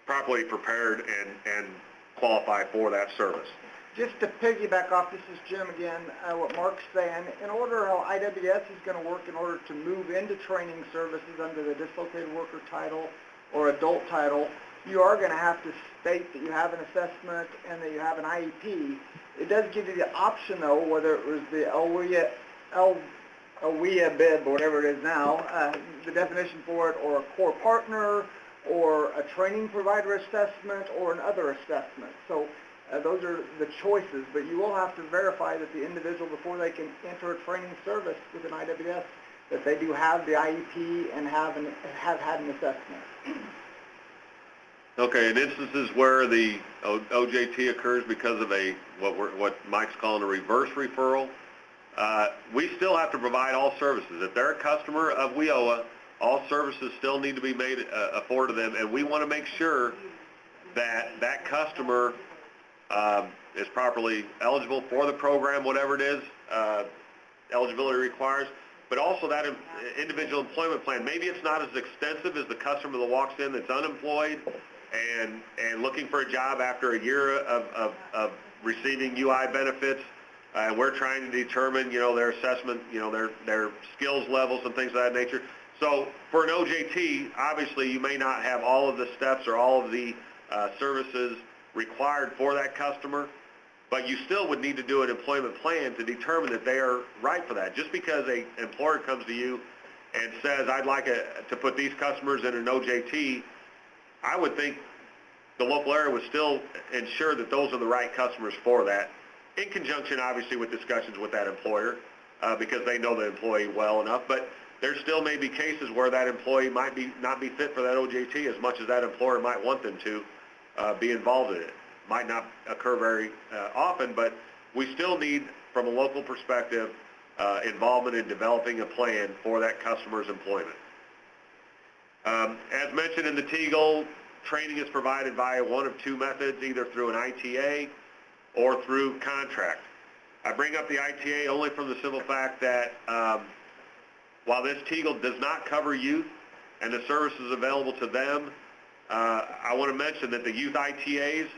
properly prepared and qualify for that service. Just to piggyback off, this is Jim again, what Mark's saying, in order how IWS is going to work in order to move into training services under the dislocated worker title or adult title, you are going to have to state that you have an assessment and that you have an IEP. It does give you the option though, whether it was the AWIA bid, whatever it is now, the definition for it, or a core partner, or a training provider assessment, or another assessment. So those are the choices, but you will have to verify that the individual, before they can enter a training service with an IWS, that they do have the IEP and have had an assessment. Okay, in instances where the OJT occurs because of what Mike's calling a reverse referral, we still have to provide all services. If they're a customer of WIOA, all services still need to be made afforded to them, and we want to make sure that that customer is properly eligible for the program, whatever it is eligibility requires, but also that individual employment plan. Maybe it's not as extensive as the customer that walks in that's unemployed and looking for a job after a year of receiving UI benefits. And we're trying to determine, their assessment, their skills levels and things of that nature. So for an OJT, obviously you may not have all of the steps or all of the services required for that customer, but you still would need to do an employment plan to determine that they are right for that. Just because an employer comes to you and says, I'd like to put these customers in an OJT, I would think the local area would still ensure that those are the right customers for that, in conjunction, obviously, with discussions with that employer, because they know the employee well enough. But there still may be cases where that employee might not be fit for that OJT as much as that employer might want them to be involved in it. Might not occur very often, but we still need, from a local perspective, involvement in developing a plan for that customer's employment. As mentioned in the TEGL, training is provided via one of two methods, either through an ITA or through contract. I bring up the ITA only from the simple fact that while this TEGL does not cover youth and the services available to them, I want to mention that the youth ITAs,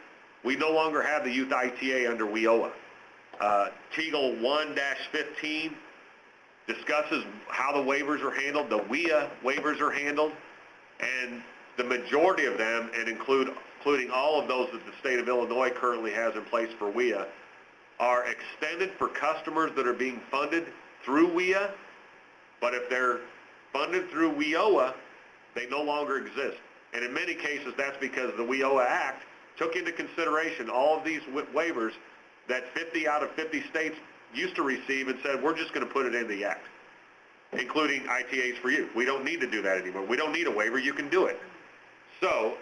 we no longer have the youth ITA under WIOA. TEGL 1-15 discusses how the waivers are handled, the WIA waivers are handled, and the majority of them, and including all of those that the state of Illinois currently has in place for WIA, are extended for customers that are being funded through WIA, but if they're funded through WIOA, they no longer exist. And in many cases, that's because the WIOA Act took into consideration all of these waivers that 50 out of 50 states used to receive and said, we're just going to put it in the Act, including ITAs for youth. We don't need to do that anymore. We don't need a waiver. You can do it. So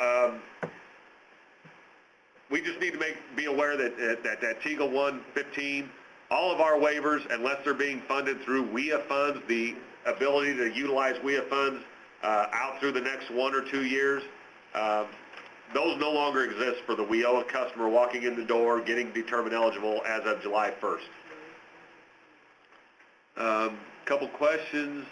we just need to be aware that TEGL 1-15, all of our waivers, unless they're being funded through WIA funds, the ability to utilize WIA funds out through the next 1 or 2 years those no longer exist for the WIOA customer walking in the door, getting determined eligible as of July 1st. Couple questions.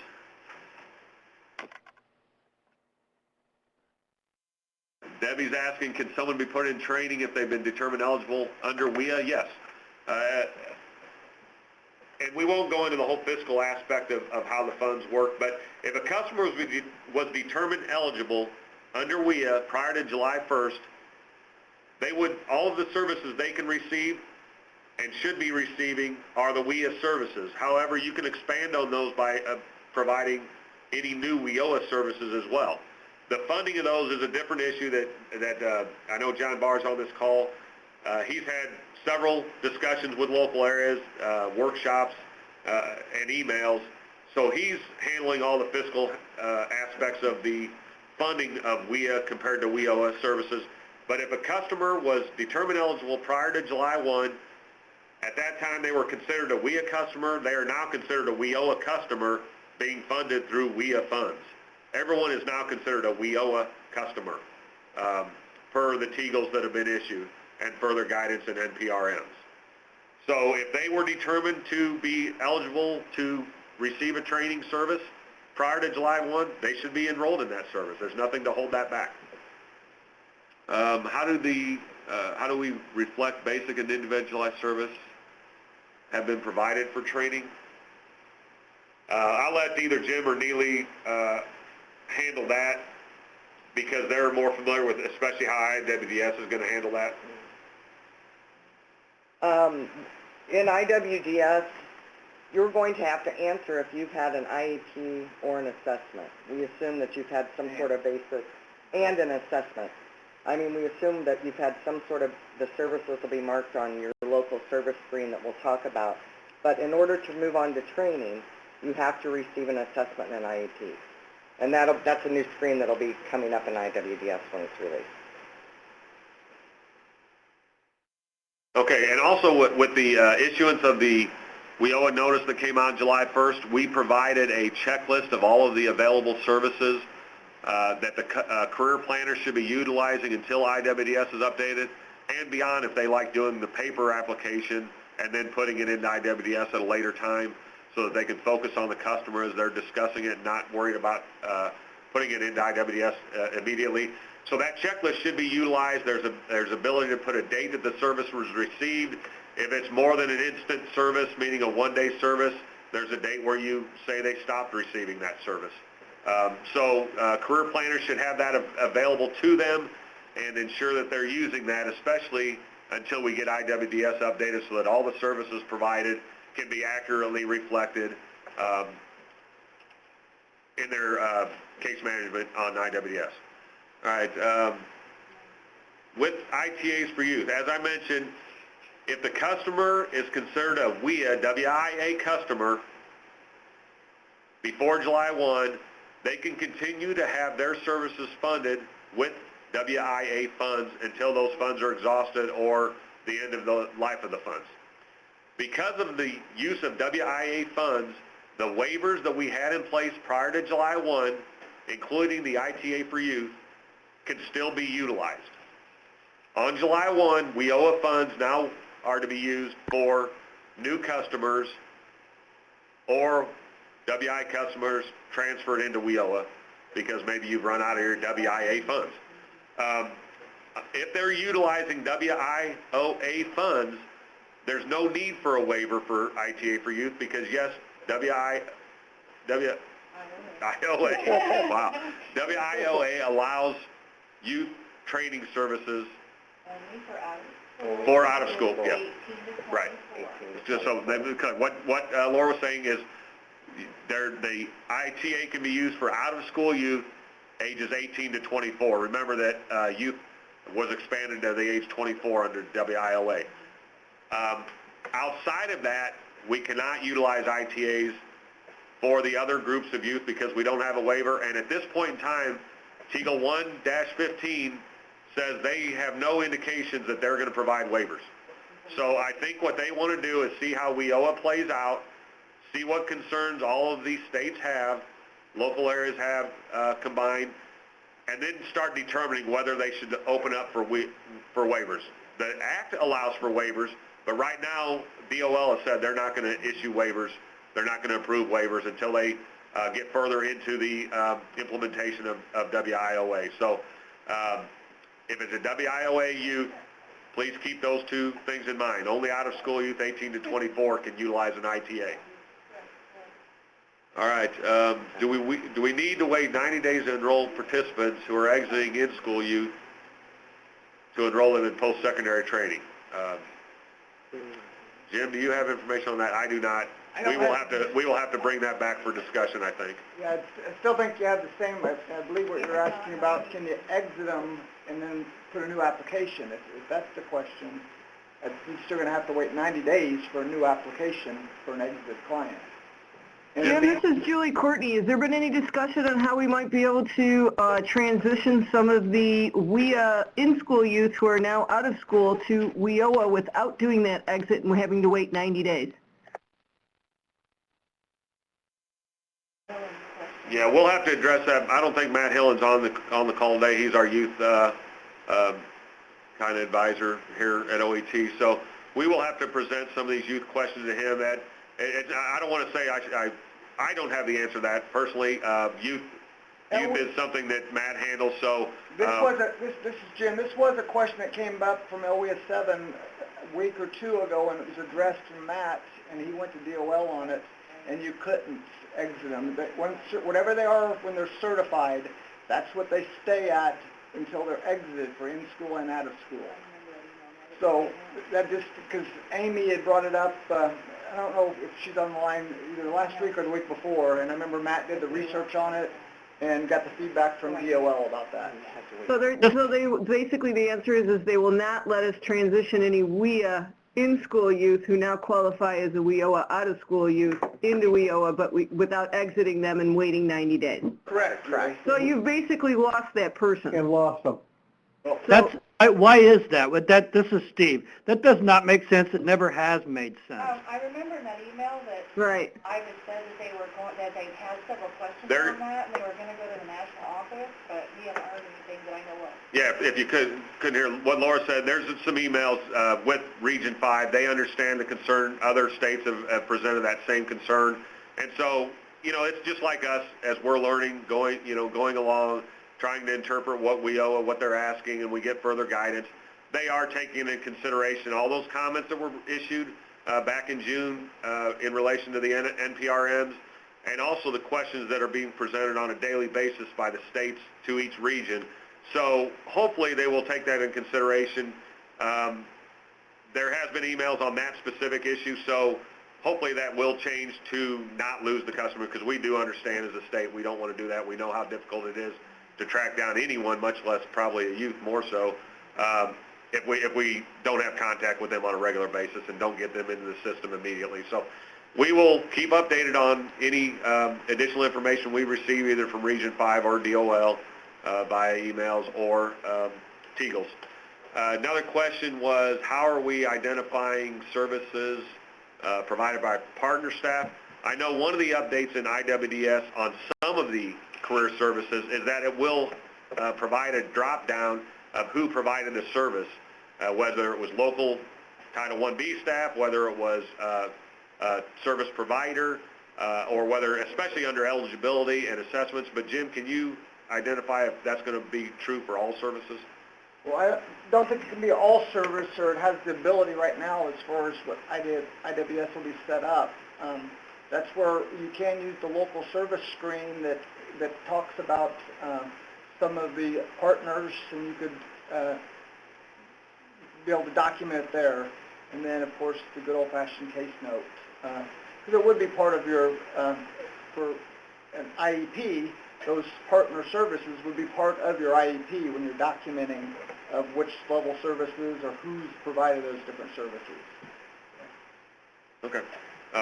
Debbie's asking, can someone be put in training if they've been determined eligible under WIA? Yes. And we won't go into the whole fiscal aspect of how the funds work, but if a customer was determined eligible under WIA prior to July 1st, all of the services they can receive and should be receiving are the WIA services. However, you can expand on those by providing any new WIOA services as well. The funding of those is a different issue that I know John Barr's on this call. He's had several discussions with local areas, workshops, and emails. So he's handling all the fiscal aspects of the funding of WIA compared to WIOA services. But if a customer was determined eligible prior to July 1, at that time they were considered a WIA customer. They are now considered a WIOA customer being funded through WIA funds. Everyone is now considered a WIOA customer per the TEGLs that have been issued and further guidance in NPRMs. So if they were determined to be eligible to receive a training service prior to July 1, they should be enrolled in that service. There's nothing to hold that back. How do we reflect basic and individualized service have been provided for training? I'll let either Jim or Neely handle that because they're more familiar with, especially how IWDS is going to handle that. In IWDS, you're going to have to answer if you've had an IEP or an assessment. We assume that you've had some sort of basis and an assessment. I mean, we assume that you've had some sort of, the services will be marked on your local service screen that we'll talk about. But in order to move on to training, you have to receive an assessment and an IEP. And that's a new screen that'll be coming up in IWDS when it's released. Okay, and also with the issuance of the WIOA notice that came out July 1st, we provided a checklist of all of the available services that the career planners should be utilizing until IWDS is updated and beyond if they like doing the paper application and then putting it into IWDS at a later time so that they can focus on the customer as they're discussing it and not worried about putting it into IWDS immediately. So that checklist should be utilized. There's ability to put a date that the service was received. If it's more than an instant service, meaning a one-day service, there's a date where you say they stopped receiving that service. So career planners should have that available to them and ensure that they're using that, especially until we get IWDS updated so that all the services provided can be accurately reflected in their case management on IWDS. All right, with ITAs for youth, as I mentioned, if the customer is considered a WIA customer before July 1, they can continue to have their services funded with WIA funds until those funds are exhausted or the end of the life of the funds. Because of the use of WIA funds, the waivers that we had in place prior to July 1, including the ITA for youth, can still be utilized. On July 1, WIOA funds now are to be used for new customers or WIA customers transferred into WIOA because maybe you've run out of your WIA funds. If they're utilizing WIOA funds, there's no need for a waiver for ITA for youth because yes, WIOA allows youth training services for out of school. Yeah, right. Just so what Laura was saying is, the ITA can be used for out of school youth ages 18 to 24. Remember that youth was expanded to the age 24 under WIOA. Outside of that, we cannot utilize ITAs for the other groups of youth because we don't have a waiver. And at this point in time, TEGL 1-15 says they have no indications that they're going to provide waivers. So I think what they want to do is see how WIOA plays out, see what concerns all of these states have, local areas have combined, and then start determining whether they should open up for waivers. The Act allows for waivers, but right now, DOL has said they're not going to issue waivers. They're not going to approve waivers until they get further into the implementation of WIOA. So if it's a WIOA youth, please keep those two things in mind. Only out-of-school youth 18 to 24 can utilize an ITA. All right. Do we need to wait 90 days to enroll participants who are exiting in-school youth to enroll them in post-secondary training? Jim, do you have information on that? I do not. We will have to bring that back for discussion, I think. Yeah, I still think you have the same, I believe what you're asking about, can you exit them and then put a new application? If that's the question, you're still going to have to wait 90 days for a new application for an exited client. Jim, this is Julie Courtney. Has there been any discussion on how we might be able to transition some of the WIA in-school youth who are now out of school to WIOA without doing that exit and having to wait 90 days? Yeah, we'll have to address that. I don't think Matt Hillen's on the call today. He's our youth kind of advisor here at OET. So we will have to present some of these youth questions to him. I don't want to say I don't have the answer to that personally. Youth is something that Matt handles. So this is Jim. This was a question that came up from OES 7 a week or two ago, and it was addressed to Matt, and he went to DOL on it, and you couldn't exit them. Whatever they are when they're certified, that's what they stay at until they're exited for in-school and out of school. So that just because Amy had brought it up. I don't know if she's on the line either last week or the week before, and I remember Matt did the research on it and got the feedback from DOL about that. So basically the answer is they will not let us transition any WIA in-school youth who now qualify as a WIOA out-of-school youth into WIOA, but without exiting them and waiting 90 days. Correct, right. So you've basically lost that person. And lost them. So, Why is that? This is Steve. That does not make sense. It never has made sense. I remember in that email that right. Ivan said that they had several questions on that, and they were going to go to the national office, but we haven't heard anything that I know of. yeah, if you couldn't hear what Laura said, there's some emails with Region 5. They understand the concern. Other states have presented that same concern, and so it's just like us as we're learning, going along, trying to interpret what we owe and what they're asking, and we get further guidance. They are taking into consideration all those comments that were issued back in June in relation to the NPRMs, and also the questions that are being presented on a daily basis by the states to each region. So hopefully they will take that in consideration. There has been emails on that specific issue, so hopefully that will change to not lose the customer, because we do understand as a state we don't want to do that. We know how difficult it is to track down anyone, much less probably a youth more so, if we don't have contact with them on a regular basis and don't get them into the system immediately. So we will keep updated on any additional information we receive either from Region 5 or DOL via emails or TEGLs. Another question was, how are we identifying services provided by partner staff? I know one of the updates in IWDS on some of the career services is that it will provide a drop-down of who provided the service, whether it was local Title 1B staff, whether it was service provider, or whether, especially under eligibility and assessments. But Jim, can you identify if that's going to be true for all services? Well, I don't think it can be all service, or it has the ability right now as far as what IWS will be set up. That's where you can use the local service screen that talks about some of the partners, and you could be able to document it there. And then, of course, the good old-fashioned case note. Because it would be part of your, for an IEP, those partner services would be part of your IEP when you're documenting of which level services or who's provided those different services. Okay.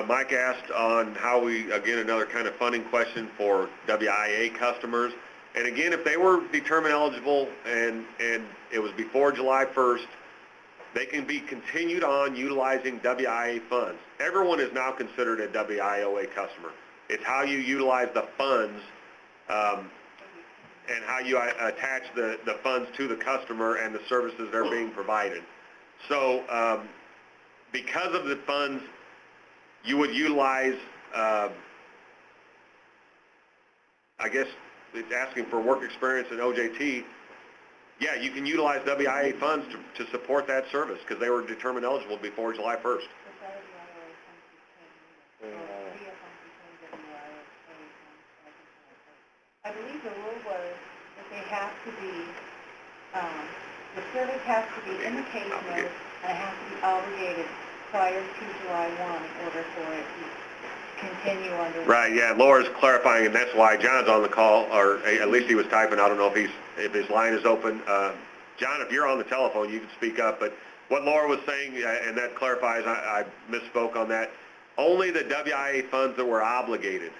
Mike asked on how we, again, another kind of funding question for WIA customers. And again, if they were determined eligible and it was before July 1st, they can be continued on utilizing WIA funds. Everyone is now considered a WIOA customer. It's how you utilize the funds and how you attach the funds to the customer and the services they're being provided. So because of the funds, you would utilize, I guess it's asking for work experience in OJT. Yeah, you can utilize WIA funds to support that service because they were determined eligible before July 1st. I believe the rule was that they have to be, the service has to be in the case note and it has to be obligated prior to July 1 in order for it to continue under. Right, yeah, Laura's clarifying, and that's why John's on the call, or at least he was typing. I don't know if his line is open. John, if you're on the telephone, you can speak up, but what Laura was saying, and that clarifies, I misspoke on that, only the WIA funds that were obligated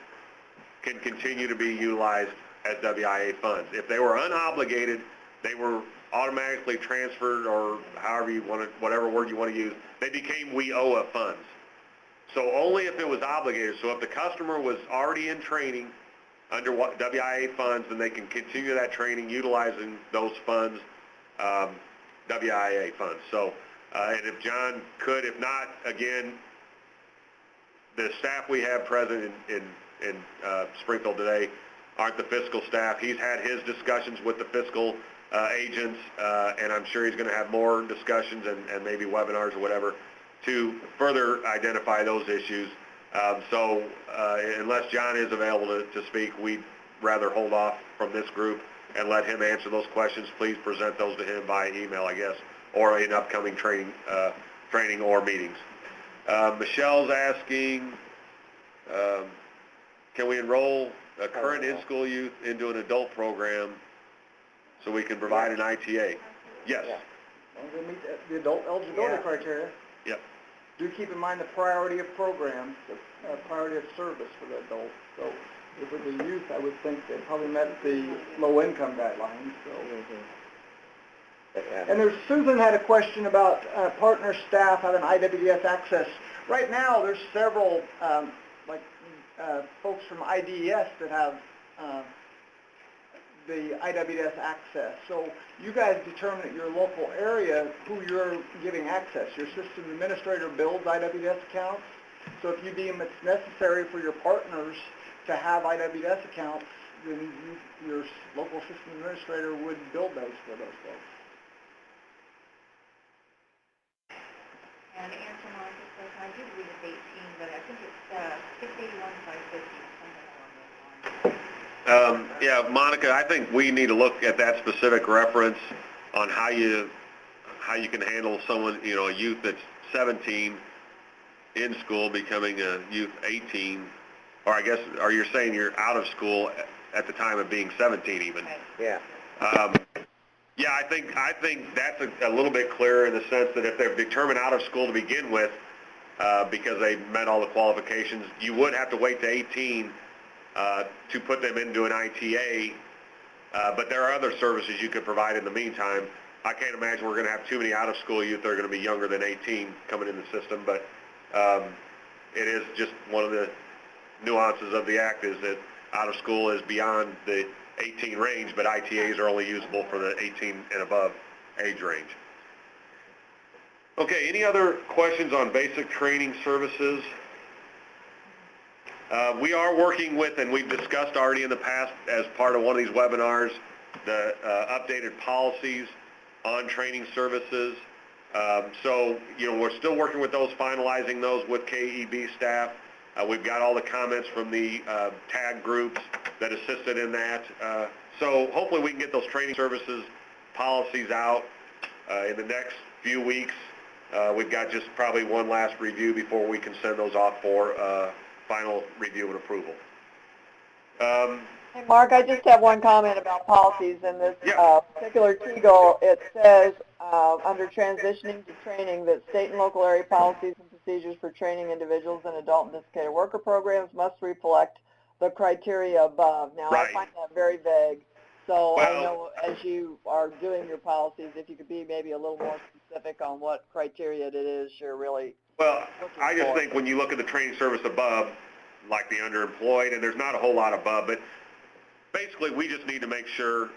can continue to be utilized as WIA funds. If they were unobligated, they were automatically transferred, or however you want to, whatever word you want to use, they became WIOA funds. So only if it was obligated. So if the customer was already in training under WIA funds, then they can continue that training utilizing those funds, WIA funds. So, and if John could, if not, again, the staff we have present in Springfield today aren't the fiscal staff. He's had his discussions with the fiscal agents, and I'm sure he's going to have more discussions and maybe webinars or whatever to further identify those issues. So unless John is available to speak, we'd rather hold off from this group and let him answer those questions. Please present those to him by email, I guess, or in upcoming training or meetings. Michelle's asking, can we enroll a current in-school youth into an adult program so we can provide an ITA? Yes. As long as they meet the adult eligibility criteria. Yep. Do keep in mind the priority of programs, the priority of service for the adults. So if it was a youth, I would think they probably met the low-income guidelines. So. And Susan had a question about partner staff having IWDS access. Right now, there's several folks from IDES that have the IWDS access. So you guys determine at your local area who you're giving access. Your system administrator builds IWDS accounts. So if you deem it's necessary for your partners to have IWDS accounts, then your local system administrator would build those for those folks. And to answer Monica's question, I did read it's 18, but I think it's 681,550, something along those lines. Yeah, Monica, I think we need to look at that specific reference on how you can handle someone, a youth that's 17 in school becoming a youth 18, or I guess, or you're saying you're out of school at the time of being 17 even. Okay. Yeah. Yeah, I think that's a little bit clearer in the sense that if they're determined out of school to begin with, because they met all the qualifications, you would have to wait to 18 to put them into an ITA, but there are other services you could provide in the meantime. I can't imagine we're going to have too many out-of-school youth that are going to be younger than 18 coming in the system, but it is just one of the nuances of the act is that out-of-school is beyond the 18 range, but ITAs are only usable for the 18 and above age range. Okay, any other questions on basic training services? We are working with, and we've discussed already in the past as part of one of these webinars, the updated policies on training services. So, we're still working with those, finalizing those with KEB staff. We've got all the comments from the TAG groups that assisted in that. So hopefully we can get those training services policies out in the next few weeks. We've got just probably one last review before we can send those off for final review and approval. Hey, Mark, I just have one comment about policies in this particular TEGL. It says under transitioning to training that state and local area policies and procedures for training individuals in adult and dislocated worker programs must reflect the criteria above. Now, I find that very vague. So I know as you are doing your policies, if you could be maybe a little more specific on what criteria it is you're really I just think when you look at the training service above, like the underemployed, and there's not a whole lot above, but basically, we just need to make sure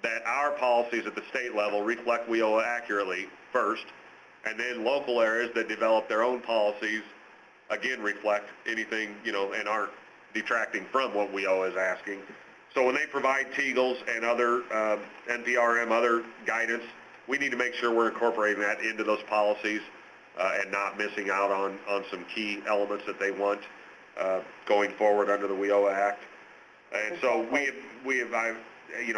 that our policies at the state level reflect WIOA accurately first, and then local areas that develop their own policies, again, reflect anything, and aren't detracting from what WIOA is asking. So when they provide TEGLs and other NPRM, other guidance, we need to make sure we're incorporating that into those policies and not missing out on some key elements that they want going forward under the WIOA Act. And so I've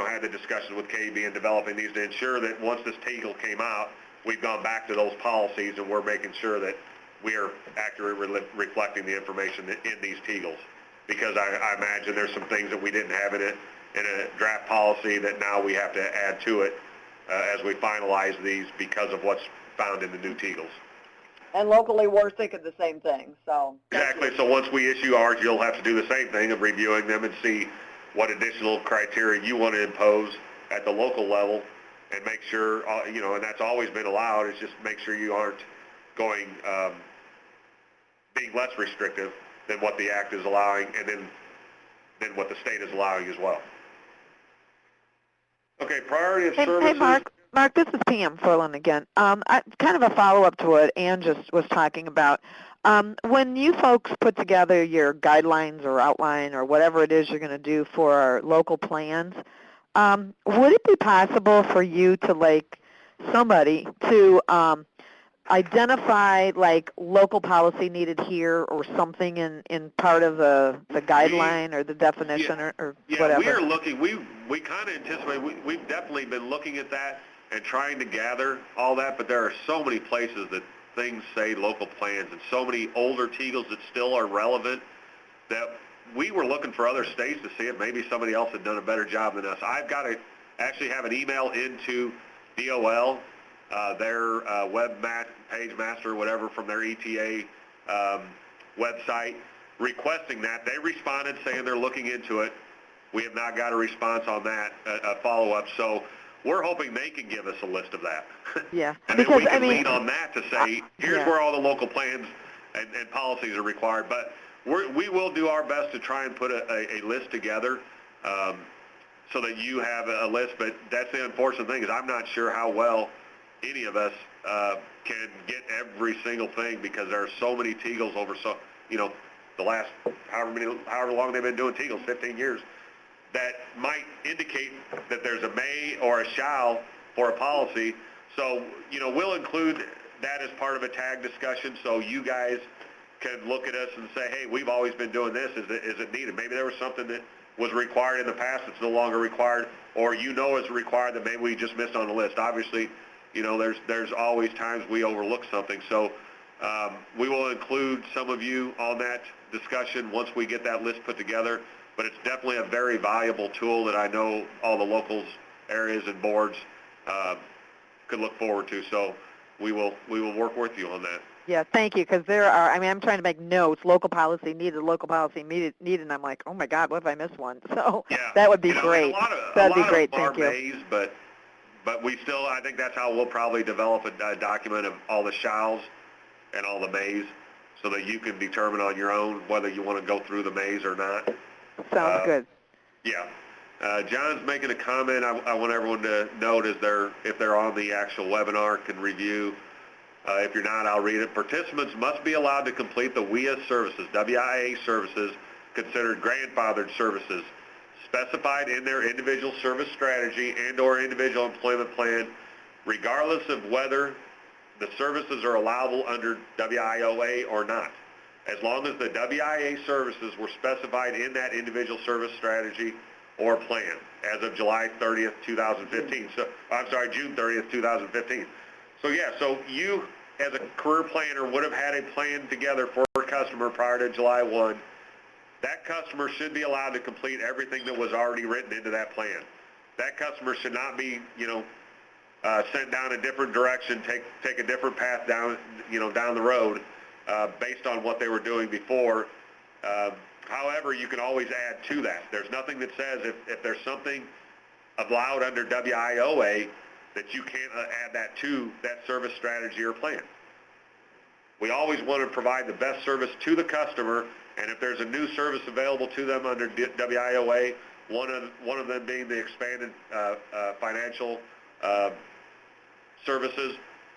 had the discussions with KB in developing these to ensure that once this TEGL came out, we've gone back to those policies and we're making sure that we are accurately reflecting the information in these TEGLs. Because I imagine there's some things that we didn't have in a draft policy that now we have to add to it as we finalize these because of what's found in the new TEGLs. And locally, we're thinking the same thing, so. Exactly. So once we issue ours, you'll have to do the same thing of reviewing them and see what additional criteria you want to impose at the local level and make sure, and that's always been allowed, is just make sure you aren't going, being less restrictive than what the Act is allowing and then what the state is allowing as well. Okay, priority of services. Hey, Mark, this is Pam Furlan again. Kind of a follow-up to what Ann just was talking about. When you folks put together your guidelines or outline or whatever it is you're going to do for our local plans, would it be possible for you to, somebody to identify, local policy needed here or something in part of the guideline or the definition or whatever? Yeah, we are looking, we kind of anticipate, we've definitely been looking at that and trying to gather all that, but there are so many places that things say local plans and so many older TEGLs that still are relevant that we were looking for other states to see if maybe somebody else had done a better job than us. I've got to actually have an email into DOL, their page master or whatever from their ETA website, requesting that. They responded saying they're looking into it. We have not got a response on that, a follow-up. So we're hoping they can give us a list of that. Yeah. And then we can lean on that to say, here's where all the local plans and policies are required. But we will do our best to try and put a list together so that you have a list. But that's the unfortunate thing is I'm not sure how well any of us can get every single thing because there are so many TEGLs over the last however long they've been doing TEGLs, 15 years, that might indicate that there's a may or a shall for a policy. So, we'll include that as part of a tag discussion so you guys can look at us and say, hey, we've always been doing this. Is it needed? Maybe there was something that was required in the past that's no longer required, or is required that maybe we just missed on the list. Obviously, there's always times we overlook something. So we will include some of you on that discussion once we get that list put together. But it's definitely a very valuable tool that I know all the locals, areas, and boards could look forward to. So we will work with you on that. Yeah, thank you, because there are, I'm trying to make notes, local policy needed, and I'm like, oh my God, what if I miss one? So that would be great. That'd be great, thank you. Mays, but we still, I think that's how we'll probably develop a document of all the shalls and all the mays so that you can determine on your own whether you want to go through the mays or not. Sounds good. Yeah. John's making a comment. I want everyone to note if they're on the actual webinar, can review. If you're not, I'll read it. Participants must be allowed to complete the WIA services, WIA services, considered grandfathered services, specified in their individual service strategy and or individual employment plan, regardless of whether the services are allowable under WIOA or not, as long as the WIA services were specified in that individual service strategy or plan as of July 30th, 2015. So, I'm sorry, June 30th, 2015. So so you as a career planner would have had a plan together for a customer prior to July 1. That customer should be allowed to complete everything that was already written into that plan. That customer should not be, sent down a different direction, take a different path down, down the road based on what they were doing before. However, you can always add to that. There's nothing that says if there's something allowed under WIOA that you can't add that to that service strategy or plan. We always want to provide the best service to the customer, and if there's a new service available to them under WIOA, one of them being the expanded financial services,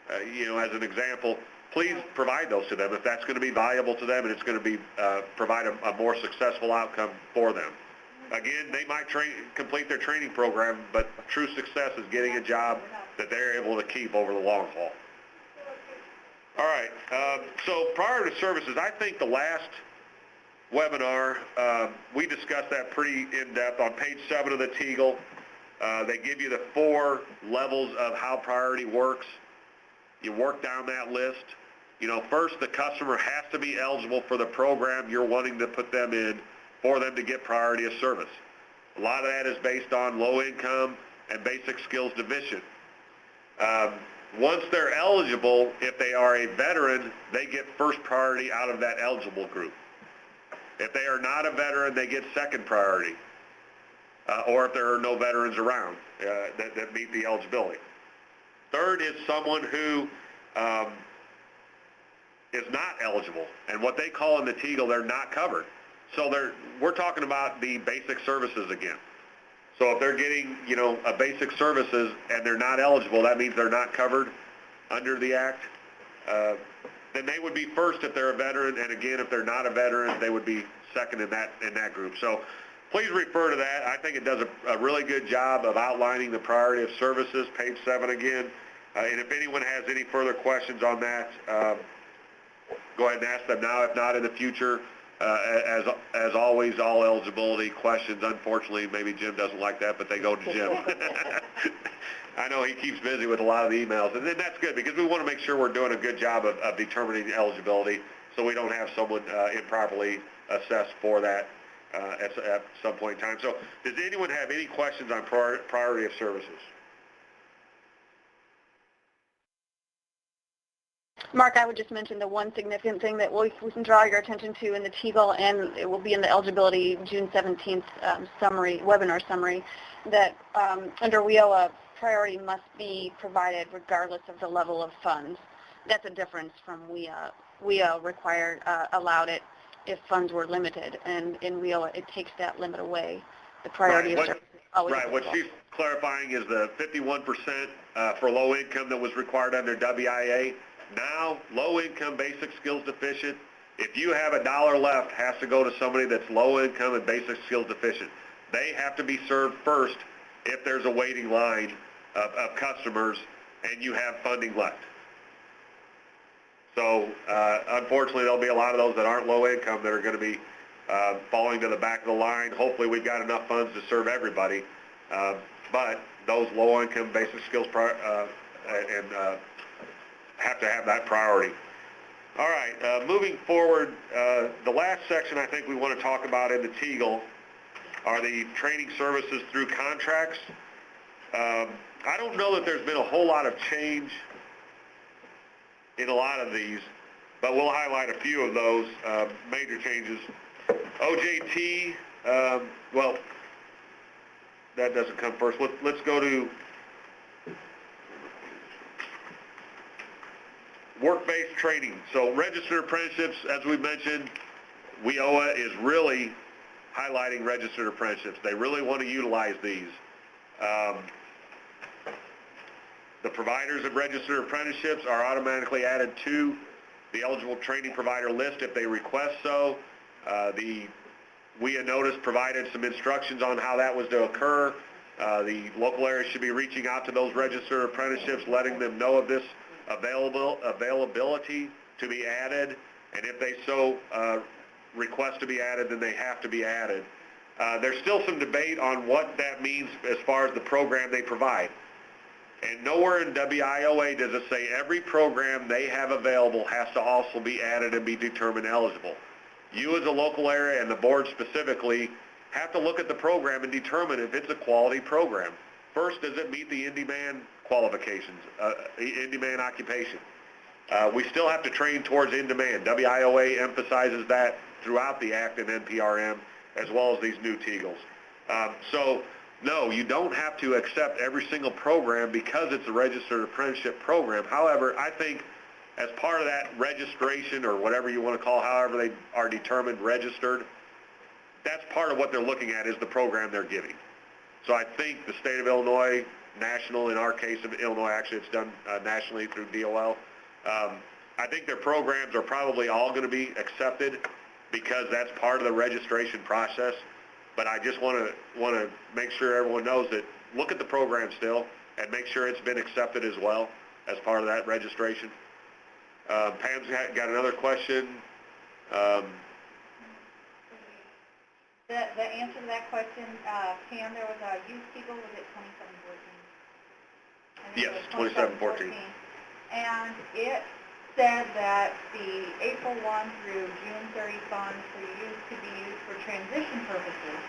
as an example. Please provide those to them if that's going to be valuable to them and it's going to be provide a more successful outcome for them. Again, they might complete their training program, but true success is getting a job that they're able to keep over the long haul. All right, so priority services, I think the last webinar, we discussed that pretty in-depth. On page 7 of the TEGL, they give you the 4 levels of how priority works. You work down that list. First, the customer has to be eligible for the program you're wanting to put them in for them to get priority of service. A lot of that is based on low income and basic skills deficient. Once they're eligible, if they are a veteran, they get first priority out of that eligible group. If they are not a veteran, they get second priority, or if there are no veterans around that meet the eligibility. Third is someone who is not eligible, and what they call in the TEGL, they're not covered. So we're talking about the basic services again. So if they're getting, a basic services and they're not eligible, that means they're not covered under the Act. Then they would be first if they're a veteran, and again, if they're not a veteran, they would be second in that group. So please refer to that. I think it does a really good job of outlining the priority of services, page 7 again. And if anyone has any further questions on that, go ahead and ask them now. If not, in the future, as always, all eligibility questions, unfortunately, maybe Jim doesn't like that, but they go to Jim. I know he keeps busy with a lot of the emails, and that's good because we want to make sure we're doing a good job of determining eligibility so we don't have someone improperly assessed for that at some point in time. So does anyone have any questions on priority of services? Mark, I would just mention the one significant thing that we can draw your attention to in the TEGL, and it will be in the eligibility June 17th webinar summary, that under WIOA, priority must be provided regardless of the level of funds. That's a difference from WIA. WIA allowed it if funds were limited, and in WIOA, it takes that limit away. The priority of service is always right. What she's clarifying is the 51% for low income that was required under WIA. Now, low-income basic skills deficient, if you have $1 left, has to go to somebody that's low-income and basic skills deficient. They have to be served first if there's a waiting line of customers and you have funding left. So, unfortunately, there'll be a lot of those that aren't low-income that are going to be falling to the back of the line. Hopefully, we've got enough funds to serve everybody, but those low-income basic skills have to have that priority. All right, moving forward, the last section I think we want to talk about in the TEGL are the training services through contracts. I don't know that there's been a whole lot of change in a lot of these, but we'll highlight a few of those major changes. OJT, well, that doesn't come first. Let's go to work-based training. So registered apprenticeships, as we mentioned, WIOA is really highlighting registered apprenticeships. They really want to utilize these. The providers of registered apprenticeships are automatically added to the eligible training provider list if they request so. The WIA notice provided some instructions on how that was to occur. The local area should be reaching out to those registered apprenticeships, letting them know of this availability to be added, and if they so request to be added, then they have to be added. There's still some debate on what that means as far as the program they provide. And nowhere in WIOA does it say every program they have available has to also be added and be determined eligible. You as a local area and the board specifically have to look at the program and determine if it's a quality program. First, does it meet the in-demand qualifications, in-demand occupation? We still have to train towards in-demand. WIOA emphasizes that throughout the Act and NPRM, as well as these new TEGLs. So, no, you don't have to accept every single program because it's a registered apprenticeship program. However, I think as part of that registration, or whatever you want to call, however they are determined registered, that's part of what they're looking at is the program they're giving. So I think the state of Illinois, national, in our case of Illinois, actually it's done nationally through DOL. I think their programs are probably all going to be accepted because that's part of the registration process. But I just want to make sure everyone knows that look at the program still and make sure it's been accepted as well as part of that registration. Pam's got another question. The answer to that question, Pam, there was a youth TEGL, was it 2714? Yes, 2714. And it said that the April 1 through June 30 funds for youth could be used for transition purposes,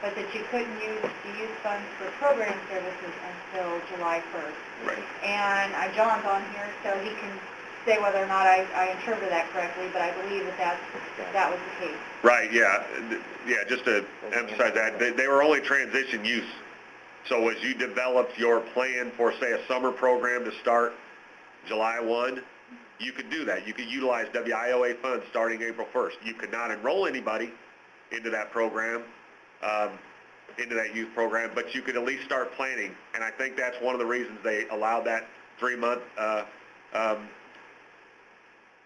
but that you couldn't use the youth funds for program services until July 1st. Right. And John's on here, so he can say whether or not I interpreted that correctly, but I believe that was the case. Right, yeah. Yeah, just to emphasize that, they were only transition use. So as you developed your plan for, say, a summer program to start July 1, you could do that. You could utilize WIOA funds starting April 1st. You could not enroll anybody into that program, into that youth program, but you could at least start planning. And I think that's one of the reasons they allowed that 3-month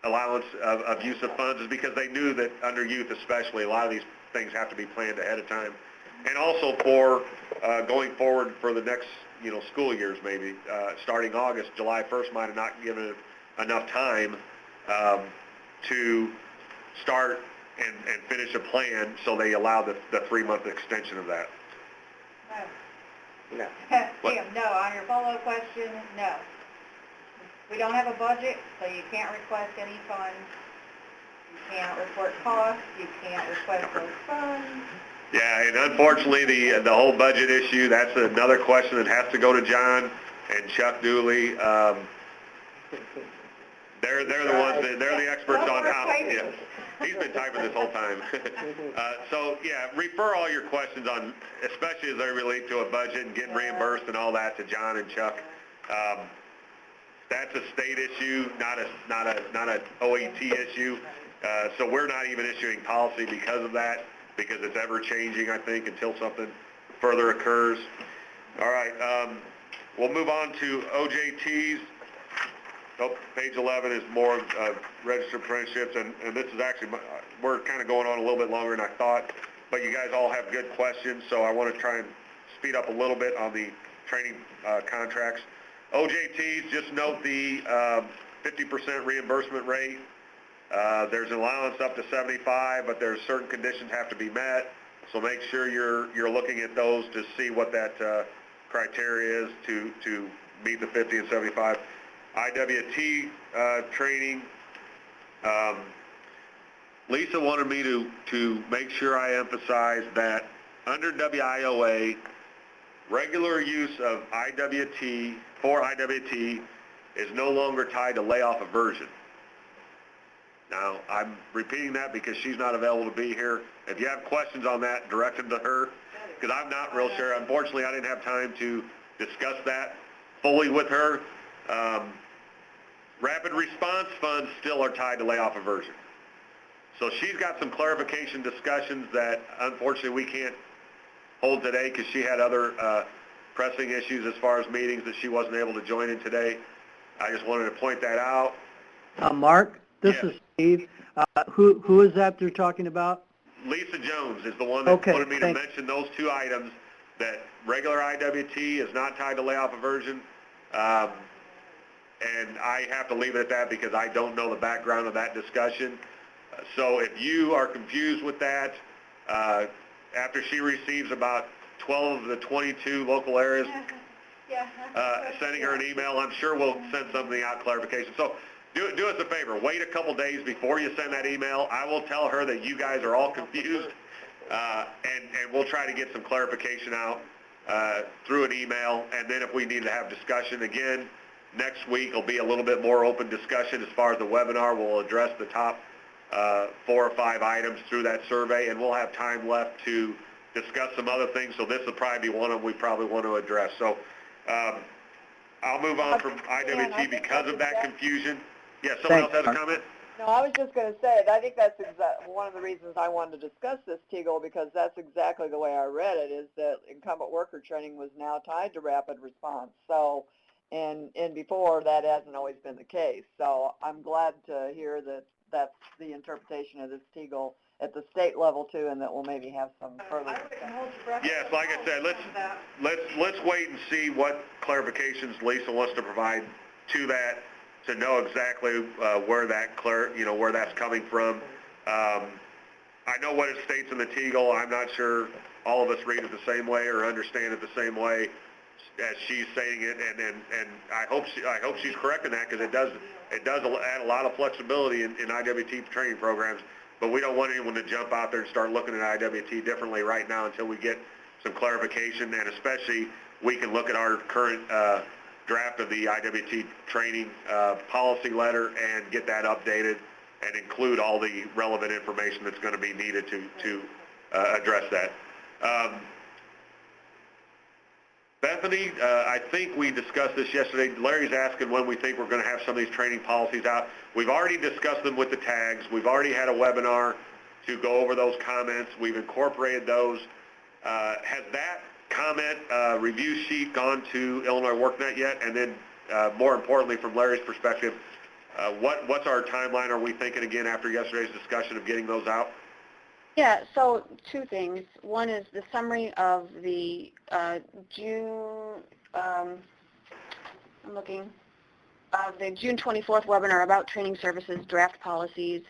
allowance of use of funds is because they knew that under youth especially, a lot of these things have to be planned ahead of time. And also for going forward for the next, school years maybe, starting August, July 1st might have not given it enough time to start and finish a plan, so they allowed the 3-month extension of that. No. No. Tim, no. On your follow-up question, no. We don't have a budget, so you can't request any funds. You can't report costs. You can't request those funds. Yeah, and unfortunately, the whole budget issue, that's another question that has to go to John and Chuck Dooley. They're the ones they're the experts on how. Yeah, he's been typing this whole time. So yeah, refer all your questions on, especially as they relate to a budget and getting reimbursed and all that, to John and Chuck. That's a state issue, not a OET issue. So we're not even issuing policy because of that, because it's ever changing, I think, until something further occurs. All right, we'll move on to OJTs. Oh, page 11 is more registered apprenticeships, and this is actually, we're kind of going on a little bit longer than I thought, but you guys all have good questions, so I want to try and speed up a little bit on the training contracts. OJTs, just note the 50% reimbursement rate. There's an allowance up to 75, but there's certain conditions have to be met, so make sure you're looking at those to see what that criteria is to meet the 50 and 75. IWT training, Lisa wanted me to make sure I emphasize that under WIOA, regular use of IWT for IWT is no longer tied to layoff aversion. Now, I'm repeating that because she's not available to be here. If you have questions on that, direct them to her, because I'm not real sure. Unfortunately, I didn't have time to discuss that fully with her. Rapid response funds still are tied to layoff aversion. So she's got some clarification discussions that unfortunately we can't hold today because she had other pressing issues as far as meetings that she wasn't able to join in today. I just wanted to point that out. Mark, this Yes. is Steve. Who is that they're talking about? Lisa Jones is the one that wanted me to thanks. mention those two items, that regular IWT is not tied to layoff aversion. And I have to leave it at that because I don't know the background of that discussion. So if you are confused with that, after she receives about 12 of the 22 local areas, sending her an email, I'm sure we'll send something out, clarification. So do us a favor, wait a couple days before you send that email. I will tell her that you guys are all confused, and we'll try to get some clarification out through an email. And then if we need to have discussion again, next week will be a little bit more open discussion as far as the webinar. We'll address the top 4 or 5 items through that survey, and we'll have time left to discuss some other things. So this will probably be one of them we probably want to address. So I'll move on from IWT because of that confusion. Yeah, someone else has a comment? No, I was just going to say, I think that's one of the reasons I wanted to discuss this, TEGL, because that's exactly the way I read it, is that incumbent worker training was now tied to rapid response. So, and before, that hasn't always been the case. So I'm glad to hear that that's the interpretation of this TEGL at the state level too, and that we'll maybe have some further discussion. Yes, like I said, let's wait and see what clarifications Lisa wants to provide to that, to know exactly where that's coming from. I know what it states in the TEGL. I'm not sure all of us read it the same way or understand it the same way as she's saying it, and I hope she's correct in that, because it does add a lot of flexibility in IWT training programs. But we don't want anyone to jump out there and start looking at IWT differently right now until we get some clarification, and especially we can look at our current draft of the IWT training policy letter and get that updated and include all the relevant information that's going to be needed to address that. Bethany, I think we discussed this yesterday. Larry's asking when we think we're going to have some of these training policies out. We've already discussed them with the tags. We've already had a webinar to go over those comments. We've incorporated those. Has that comment review sheet gone to Illinois WorkNet yet? And then, more importantly, from Larry's perspective, what's our timeline? Are we thinking again after yesterday's discussion of getting those out? Yeah, so two things. One is the summary of the the June 24th webinar about training services, draft policies.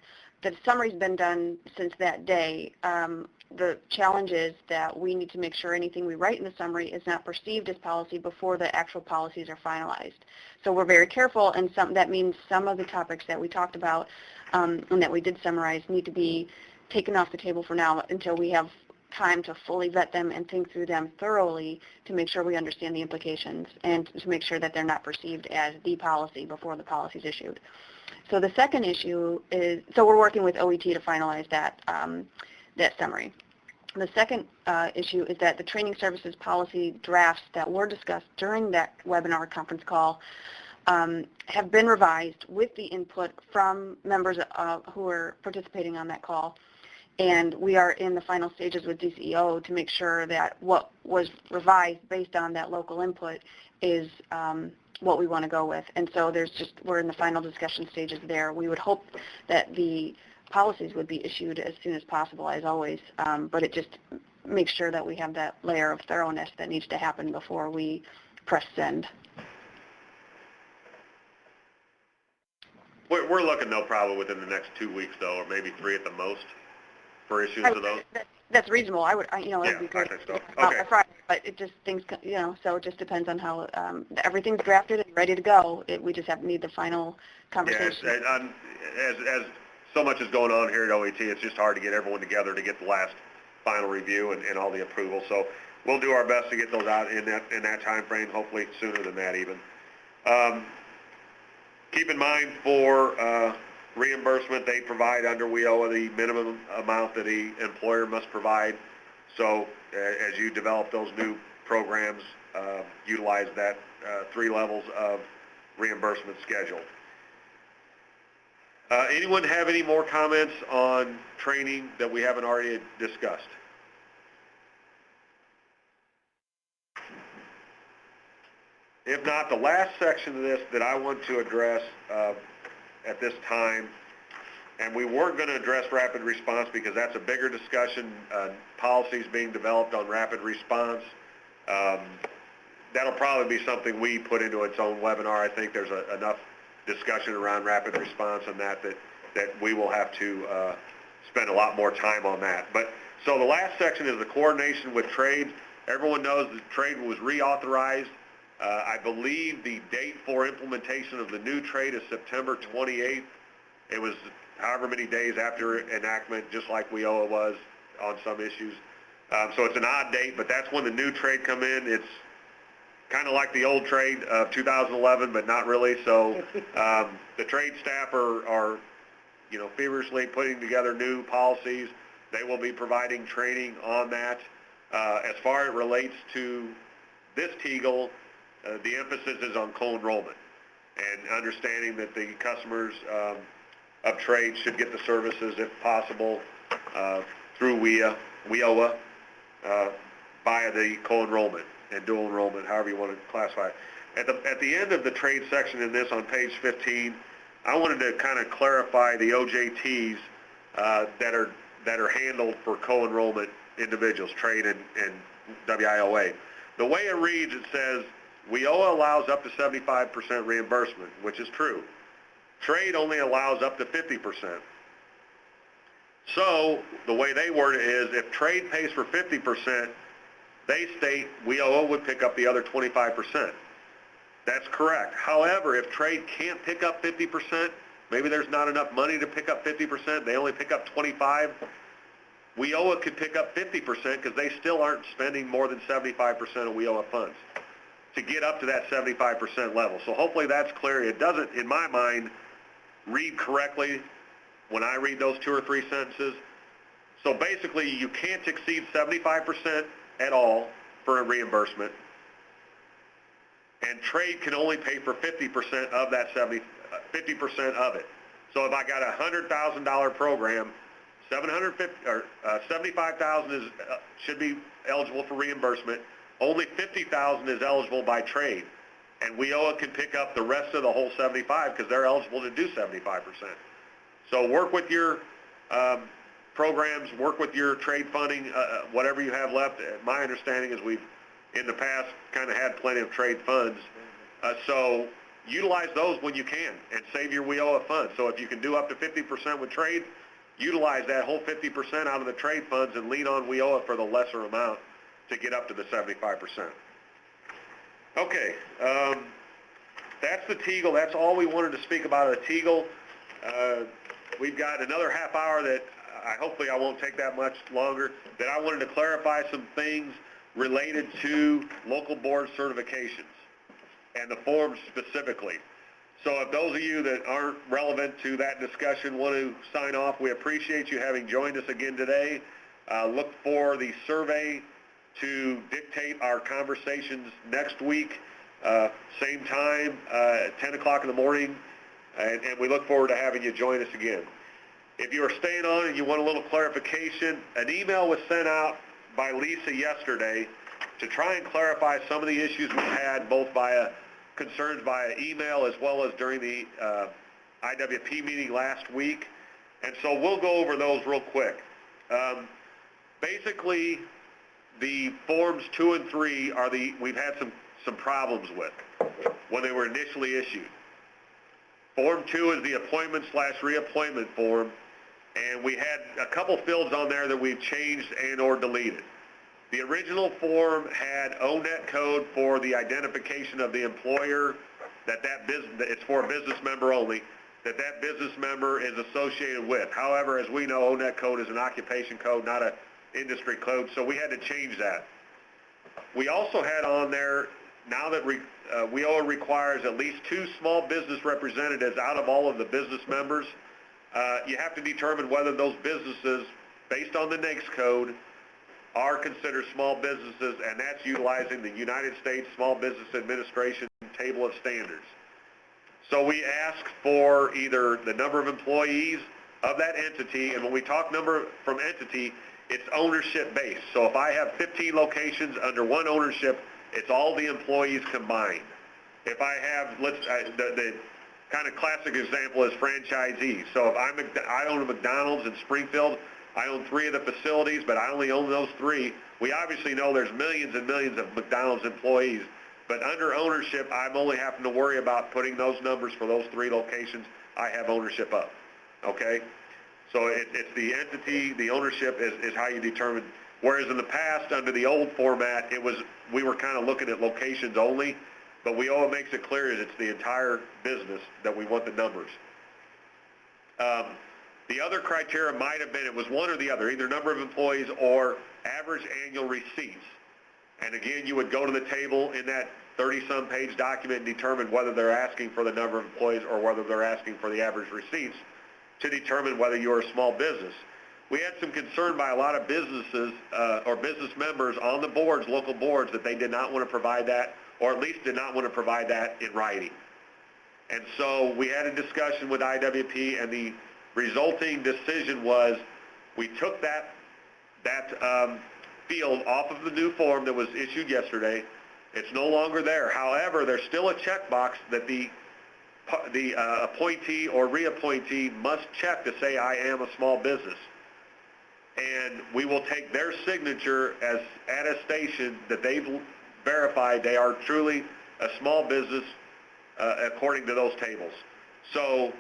The summary's been done since that day. The challenge is that we need to make sure anything we write in the summary is not perceived as policy before the actual policies are finalized. So we're very careful, and that means some of the topics that we talked about and that we did summarize need to be taken off the table for now until we have time to fully vet them and think through them thoroughly to make sure we understand the implications and to make sure that they're not perceived as the policy before the policy is issued. So the second issue is, so we're working with OET to finalize that, that summary. The second issue is that the training services policy drafts that were discussed during that webinar conference call have been revised with the input from members who are participating on that call. And we are in the final stages with DCEO to make sure that what was revised based on that local input is what we want to go with. And so we're in the final discussion stages there. We would hope that the policies would be issued as soon as possible, as always, but it just makes sure that we have that layer of thoroughness that needs to happen before we press send. We're looking no problem within the next 2 weeks, though, or maybe 3 at the most, for issues of those. That's reasonable. It would be great. I think so. Okay. Friday, but it just so it just depends on how everything's drafted and ready to go. We just need the final conversation. Yeah, as so much is going on here at OET, it's just hard to get everyone together to get the last final review and all the approval. So we'll do our best to get those out in that time frame, hopefully sooner than that even. Keep in mind for reimbursement, they provide under WIOA the minimum amount that the employer must provide. So as you develop those new programs, utilize that 3 levels of reimbursement schedule. Anyone have any more comments on training that we haven't already discussed? If not, the last section of this that I want to address at this time, and we weren't going to address rapid response because that's a bigger discussion, policies being developed on rapid response. That'll probably be something we put into its own webinar. I think there's enough discussion around rapid response and that we will have to spend a lot more time on that. But so the last section is the coordination with trade. Everyone knows that trade was reauthorized. I believe the date for implementation of the new trade is September 28th. It was however many days after enactment, just like WIOA was on some issues. So it's an odd date, but that's when the new trade come in. It's kind of like the old trade of 2011, but not really. So the trade staff are feverishly putting together new policies. They will be providing training on that. As far as it relates to this TEGL, the emphasis is on co-enrollment and understanding that the customers of trade should get the services, if possible, through WIOA, via the co-enrollment and dual enrollment, however you want to classify it. At the end of the trade section in this on page 15, I wanted to kind of clarify the OJTs that are handled for co-enrollment individuals, trade and WIOA. The way it reads, it says, WIOA allows up to 75% reimbursement, which is true. Trade only allows up to 50%. So the way they word it is, if trade pays for 50%, they state WIOA would pick up the other 25%. That's correct. However, if trade can't pick up 50%, maybe there's not enough money to pick up 50%, they only pick up 25%, WIOA could pick up 50% because they still aren't spending more than 75% of WIOA funds to get up to that 75% level. So hopefully that's clear. It doesn't, in my mind, read correctly when I read those 2 or 3 sentences. So basically, you can't exceed 75% at all for a reimbursement, and trade can only pay for 50% of that 50% of it. So if I got a $100,000 program, 75,000 is should be eligible for reimbursement. Only 50,000 is eligible by trade, and WIOA can pick up the rest of the whole 75 because they're eligible to do 75%. So work with your programs, work with your trade funding, whatever you have left. My understanding is we've, in the past, kind of had plenty of trade funds. So utilize those when you can and save your WIOA funds. So if you can do up to 50% with trade, utilize that whole 50% out of the trade funds and lean on WIOA for the lesser amount to get up to the 75%. Okay, that's the TEGL. That's all we wanted to speak about the TEGL. We've got another half hour that hopefully I won't take that much longer, that I wanted to clarify some things related to local board certifications and the forms specifically. So if those of you that aren't relevant to that discussion want to sign off, we appreciate you having joined us again today. Look for the survey to dictate our conversations next week, same time, 10 o'clock in the morning, and we look forward to having you join us again. If you are staying on and you want a little clarification, an email was sent out by Lisa yesterday to try and clarify some of the issues we had, both via concerns via email as well as during the IWP meeting last week. And so we'll go over those real quick. Basically, the forms 2 and 3 are we've had some problems with when they were initially issued. Form 2 is the appointment/reappointment form, and we had a couple fields on there that we've changed and or deleted. The original form had ONET code for the identification of the employer, it's for a business member only, that business member is associated with. However, as we know, ONET code is an occupation code, not an industry code, so we had to change that. We also had on there, now that WIOA requires at least 2 small business representatives out of all of the business members, you have to determine whether those businesses, based on the NAICS code, are considered small businesses, and that's utilizing the United States Small Business Administration Table of Standards. So we ask for either the number of employees of that entity, and when we talk number from entity, it's ownership based. So if I have 15 locations under one ownership, it's all the employees combined. If I have, the kind of classic example is franchisees. So if I own a McDonald's in Springfield, I own 3 of the facilities, but I only own those 3. We obviously know there's millions and millions of McDonald's employees, but under ownership, I'm only having to worry about putting those numbers for those 3 locations I have ownership of, okay? So it's the entity, the ownership is how you determine, whereas in the past, under the old format, we were kind of looking at locations only, but WIOA makes it clear that it's the entire business that we want the numbers. The other criteria might have been, it was one or the other, either number of employees or average annual receipts. And again, you would go to the table in that 30-some page document and determine whether they're asking for the number of employees or whether they're asking for the average receipts to determine whether you're a small business. We had some concern by a lot of businesses or business members on the boards, local boards, that they did not want to provide that, or at least did not want to provide that in writing. And so we had a discussion with IWP, and the resulting decision was we took that field off of the new form that was issued yesterday. It's no longer there. However, there's still a checkbox that the appointee or reappointee must check to say, I am a small business. And we will take their signature as attestation that they've verified they are truly a small business according to those tables. So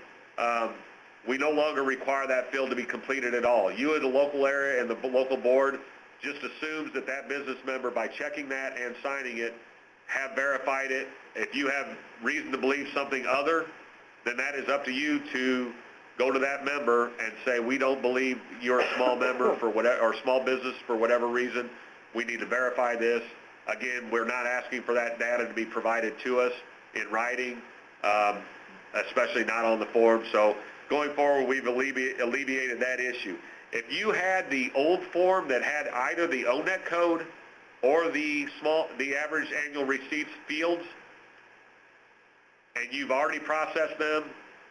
we no longer require that field to be completed at all. You as a local area and the local board just assumes that that business member, by checking that and signing it, have verified it. If you have reason to believe something other, then that is up to you to go to that member and say, we don't believe you're a small member for whatever, or small business for whatever reason. We need to verify this. Again, we're not asking for that data to be provided to us in writing, especially not on the form. So going forward, we've alleviated that issue. If you had the old form that had either the ONET code or the average annual receipts fields, and you've already processed them,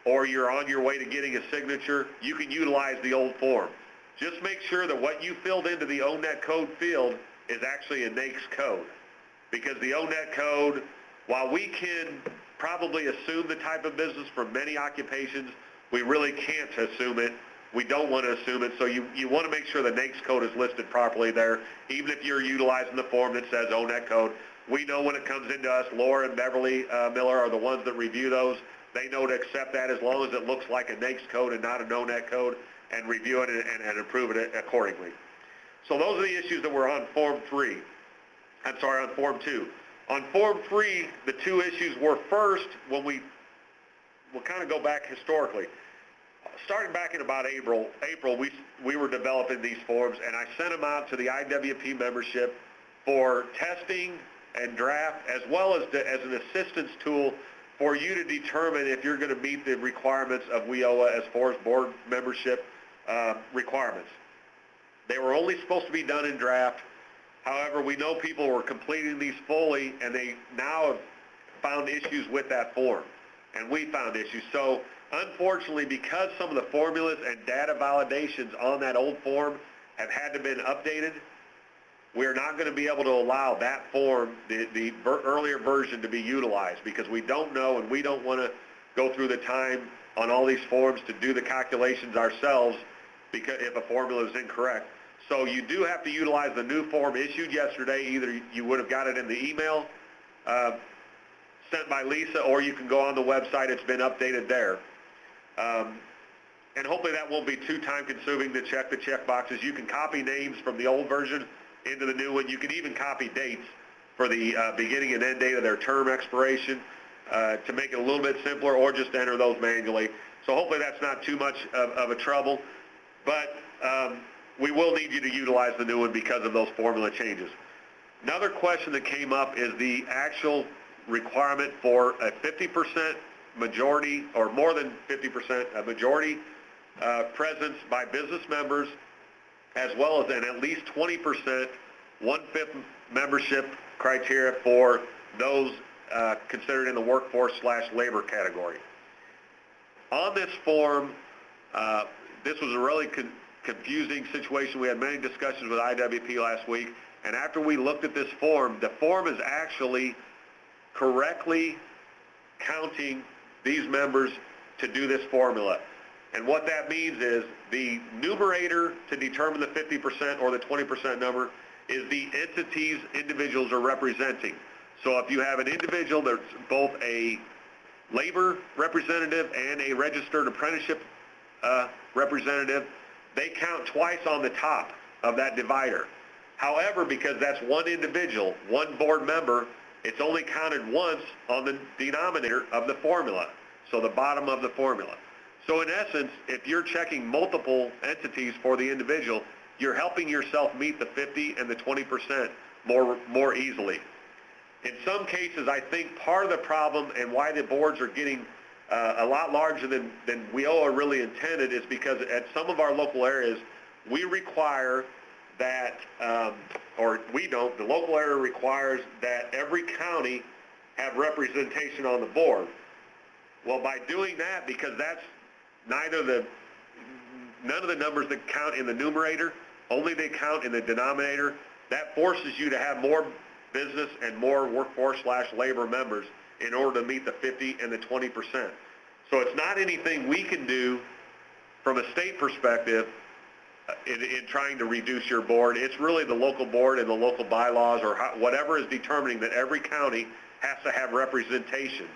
or you're on your way to getting a signature, you can utilize the old form. Just make sure that what you filled into the ONET code field is actually a NAICS code. Because the ONET code, while we can probably assume the type of business for many occupations, we really can't assume it. We don't want to assume it, so you want to make sure the NAICS code is listed properly there, even if you're utilizing the form that says ONET code. We know when it comes into us, Laura and Beverly Miller are the ones that review those. They know to accept that as long as it looks like a NAICS code and not a ONET code, and review it and approve it accordingly. So those are the issues that were on Form 3. I'm sorry, on Form 2. On Form 3, the two issues were first, when we'll kind of go back historically. Starting back in about April, we were developing these forms, and I sent them out to the IWP membership for testing and draft, as well as an assistance tool for you to determine if you're going to meet the requirements of WIOA as far as board membership requirements. They were only supposed to be done in draft. However, we know people were completing these fully, and they now have found issues with that form, and we found issues. So unfortunately, because some of the formulas and data validations on that old form have had to been updated, we're not going to be able to allow that form, the earlier version, to be utilized, because we don't know, and we don't want to go through the time on all these forms to do the calculations ourselves, because if a formula is incorrect. So you do have to utilize the new form issued yesterday. Either you would have got it in the email sent by Lisa, or you can go on the website. It's been updated there. And hopefully that won't be too time consuming to check the check boxes. You can copy names from the old version into the new one. You can even copy dates for the beginning and end date of their term expiration to make it a little bit simpler, or just enter those manually. So hopefully that's not too much of a trouble, but we will need you to utilize the new one because of those formula changes. Another question that came up is the actual requirement for a 50% majority, or more than 50%, a majority presence by business members, as well as an at least 20%, 1/5 membership criteria for those considered in the workforce/labor category. On this form, this was a really confusing situation. We had many discussions with IWP last week, and after we looked at this form, the form is actually correctly counting these members to do this formula. And what that means is the numerator to determine the 50% or the 20% number is the entities individuals are representing. So if you have an individual that's both a labor representative and a registered apprenticeship representative, they count twice on the top of that divider. However, because that's one individual, one board member, it's only counted once on the denominator of the formula, so the bottom of the formula. So in essence, if you're checking multiple entities for the individual, you're helping yourself meet the 50 and the 20% more easily. In some cases, I think part of the problem and why the boards are getting a lot larger than WIOA really intended is because at some of our local areas, we require that, or we don't, the local area requires that every county have representation on the board. Well, by doing that, because that's neither none of the numbers that count in the numerator, only they count in the denominator. That forces you to have more business and more workforce/labor members in order to meet the 50 and the 20%. So it's not anything we can do from a state perspective in trying to reduce your board. It's really the local board and the local bylaws or whatever is determining that every county has to have representation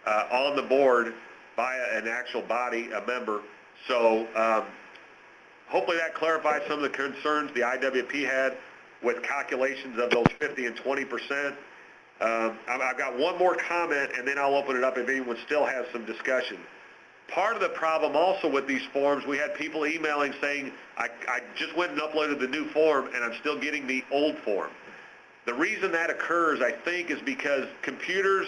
on the board by an actual body, a member. So hopefully that clarifies some of the concerns the IWP had with calculations of those 50 and 20%. I've got one more comment, and then I'll open it up if anyone still has some discussion. Part of the problem also with these forms, we had people emailing saying, I just went and uploaded the new form, and I'm still getting the old form. The reason that occurs, I think, is because computers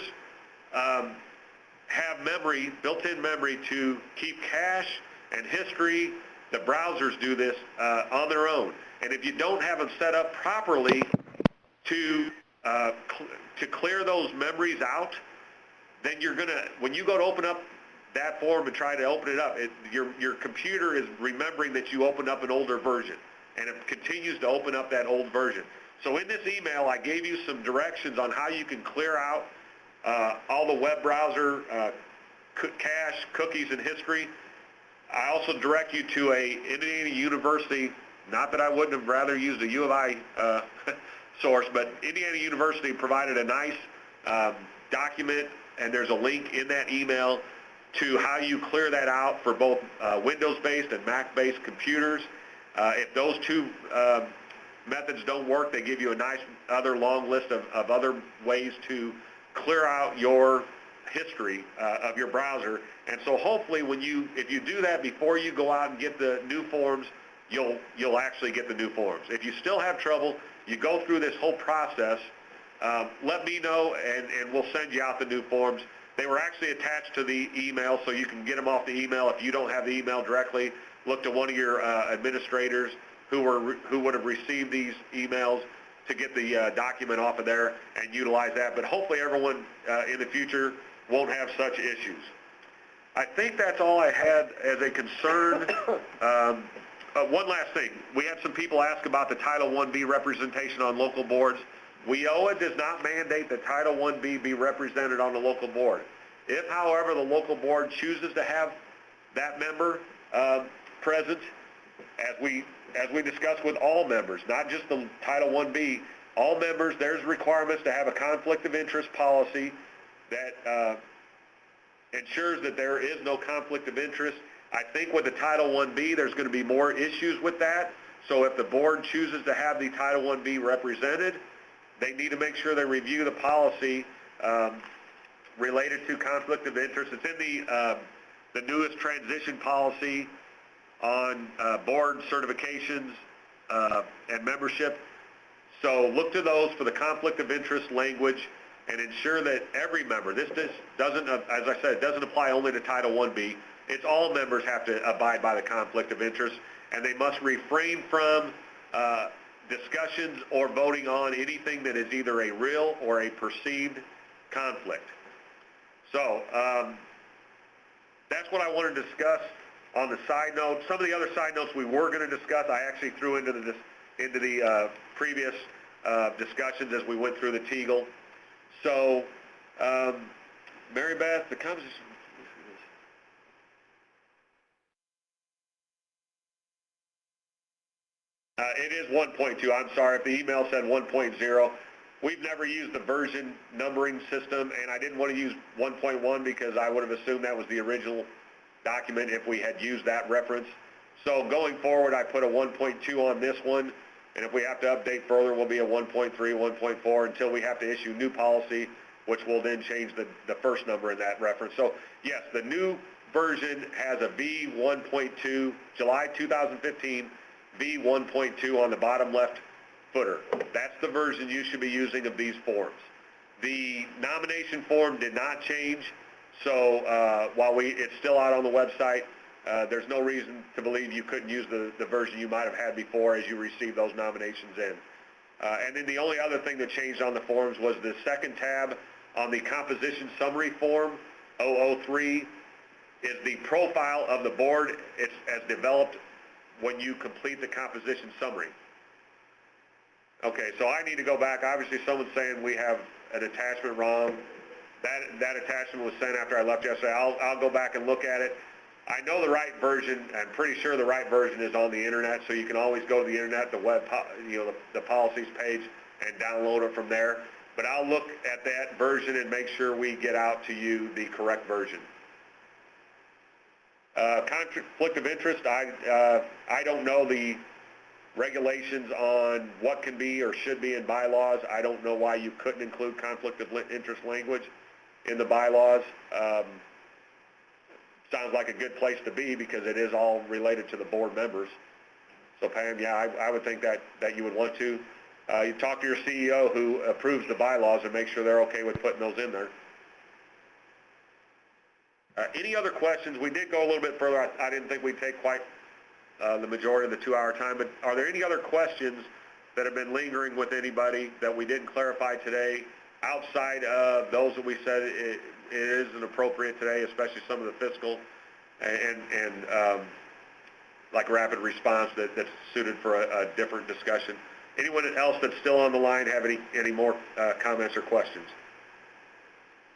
have memory, built-in memory to keep cache and history. The browsers do this on their own. And if you don't have them set up properly to clear those memories out, then you're gonna, when you go to open up that form and try to open it up, your computer is remembering that you opened up an older version, and it continues to open up that old version. So in this email, I gave you some directions on how you can clear out all the web browser cache, cookies, and history. I also direct you to a Indiana University, not that I wouldn't have rather used a U of I source, but Indiana University provided a nice document, and there's a link in that email to how you clear that out for both Windows-based and Mac-based computers. If those two methods don't work, they give you a nice other long list of other ways to clear out your history of your browser. And so hopefully if you do that before you go out and get the new forms, you'll actually get the new forms. If you still have trouble, you go through this whole process, let me know, and we'll send you out the new forms. They were actually attached to the email, so you can get them off the email. If you don't have the email directly, look to one of your administrators who would have received these emails to get the document off of there and utilize that. But hopefully everyone in the future won't have such issues. I think that's all I had as a concern. One last thing. We had some people ask about the Title I-B representation on local boards. WIOA does not mandate that Title I-B be represented on the local board. If, however, the local board chooses to have that member present, as we discussed with all members, not just the Title I-B, all members, there's requirements to have a conflict of interest policy that ensures that there is no conflict of interest. I think with the Title I-B, there's going to be more issues with that. So if the board chooses to have the Title I-B represented, they need to make sure they review the policy related to conflict of interest. It's in the newest transition policy on board certifications and membership. So look to those for the conflict of interest language and ensure that every member, this doesn't, as I said, it doesn't apply only to Title I-B. It's all members have to abide by the conflict of interest, and they must refrain from discussions or voting on anything that is either a real or a perceived conflict. So that's what I wanted to discuss on the side note. Some of the other side notes we were going to discuss, I actually threw into the previous discussions as we went through the TEGL. So, Mary Beth, the conversation. It is 1.2. I'm sorry if the email said 1.0. We've never used the version numbering system, and I didn't want to use 1.1 because I would have assumed that was the original document if we had used that reference. So going forward, I put a 1.2 on this one, and if we have to update further, we'll be a 1.3, 1.4 until we have to issue new policy, which will then change the first number in that reference. So yes, the new version has a V1.2, July 2015, V1.2 on the bottom left footer. That's the version you should be using of these forms. The nomination form did not change, so while it's still out on the website, there's no reason to believe you couldn't use the version you might have had before as you receive those nominations in. And then the only other thing that changed on the forms was the second tab on the composition summary form, 003, is the profile of the board. It's as developed when you complete the composition summary. Okay, so I need to go back. Obviously, someone's saying we have an attachment wrong. That attachment was sent after I left yesterday. I'll go back and look at it. I know the right version. I'm pretty sure the right version is on the internet, so you can always go to the internet, the policies page, and download it from there. But I'll look at that version and make sure we get out to you the correct version. Conflict of interest, I don't know the regulations on what can be or should be in bylaws. I don't know why you couldn't include conflict of interest language in the bylaws. Sounds like a good place to be because it is all related to the board members. So Pam, yeah, I would think that you would want to. You talk to your CEO who approves the bylaws and make sure they're okay with putting those in there. Any other questions? We did go a little bit further. I didn't think we'd take quite the majority of the 2-hour time, but are there any other questions that have been lingering with anybody that we didn't clarify today outside of those that we said it isn't appropriate today, especially some of the fiscal and like rapid response that's suited for a different discussion? Anyone else that's still on the line have any more comments or questions?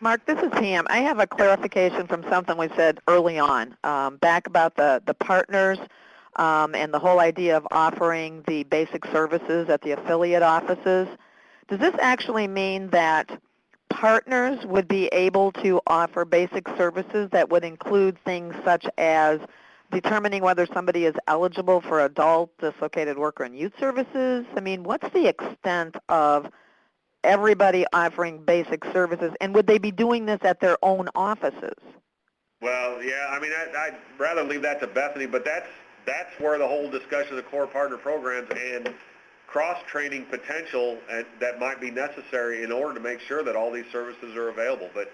Mark, this is Pam. I have a clarification from something we said early on, back about the partners and the whole idea of offering the basic services at the affiliate offices. Does this actually mean that partners would be able to offer basic services that would include things such as determining whether somebody is eligible for adult, dislocated worker, and youth services? I mean, what's the extent of everybody offering basic services, and would they be doing this at their own offices? Well, yeah, I mean, I'd rather leave that to Bethany, but that's where the whole discussion of the core partner programs and cross-training potential that might be necessary in order to make sure that all these services are available. But,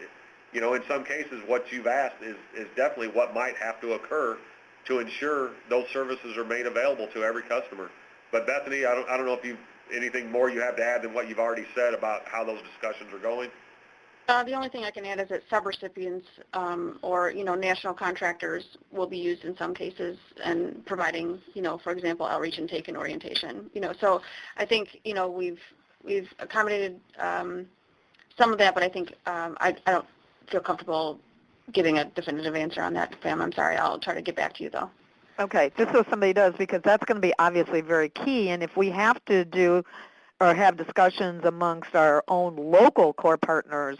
you know, in some cases, what you've asked is definitely what might have to occur to ensure those services are made available to every customer. But Bethany, I don't know if you anything more you have to add than what you've already said about how those discussions are going. The only thing I can add is that subrecipients or, you know, national contractors will be used in some cases and providing, you know, for example, outreach and take and orientation. You know, so I think, you know, we've accommodated some of that, but I think I don't feel comfortable giving a definitive answer on that, Pam. I'm sorry. I'll try to get back to you, though. Okay, just so somebody does, because that's going to be obviously very key, and if we have to do or have discussions amongst our own local core partners,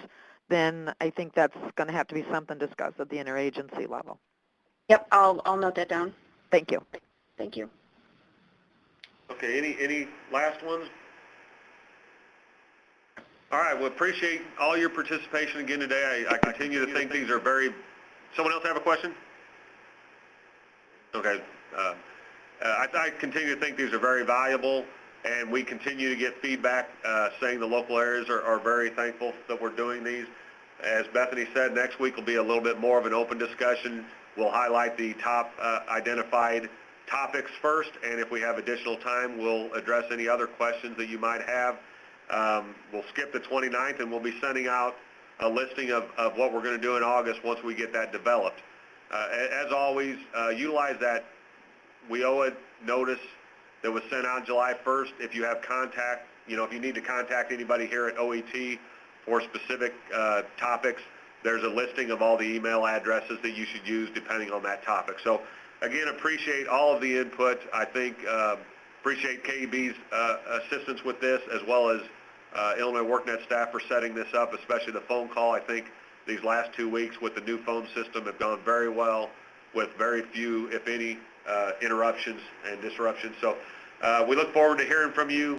then I think that's going to have to be something discussed at the interagency level. Yep, I'll note that down. Thank you. Thank you. Okay, any last ones? All right, well, appreciate all your participation again today. I continue to think these are very... Someone else have a question? Okay. I continue to think these are very valuable, and we continue to get feedback saying the local areas are very thankful that we're doing these. As Bethany said, next week will be a little bit more of an open discussion. We'll highlight the top identified topics first, and if we have additional time, we'll address any other questions that you might have. We'll skip the 29th, and we'll be sending out a listing of what we're going to do in August once we get that developed. As always, utilize that WIOA notice that was sent out July 1st. If you have contact, you know, if you need to contact anybody here at OET for specific topics, there's a listing of all the email addresses that you should use depending on that topic. So again, appreciate all of the input. I think appreciate KEB's assistance with this, as well as Illinois WorkNet staff for setting this up, especially the phone call. I think these last 2 weeks with the new phone system have gone very well with very few, if any, interruptions and disruptions. So we look forward to hearing from you.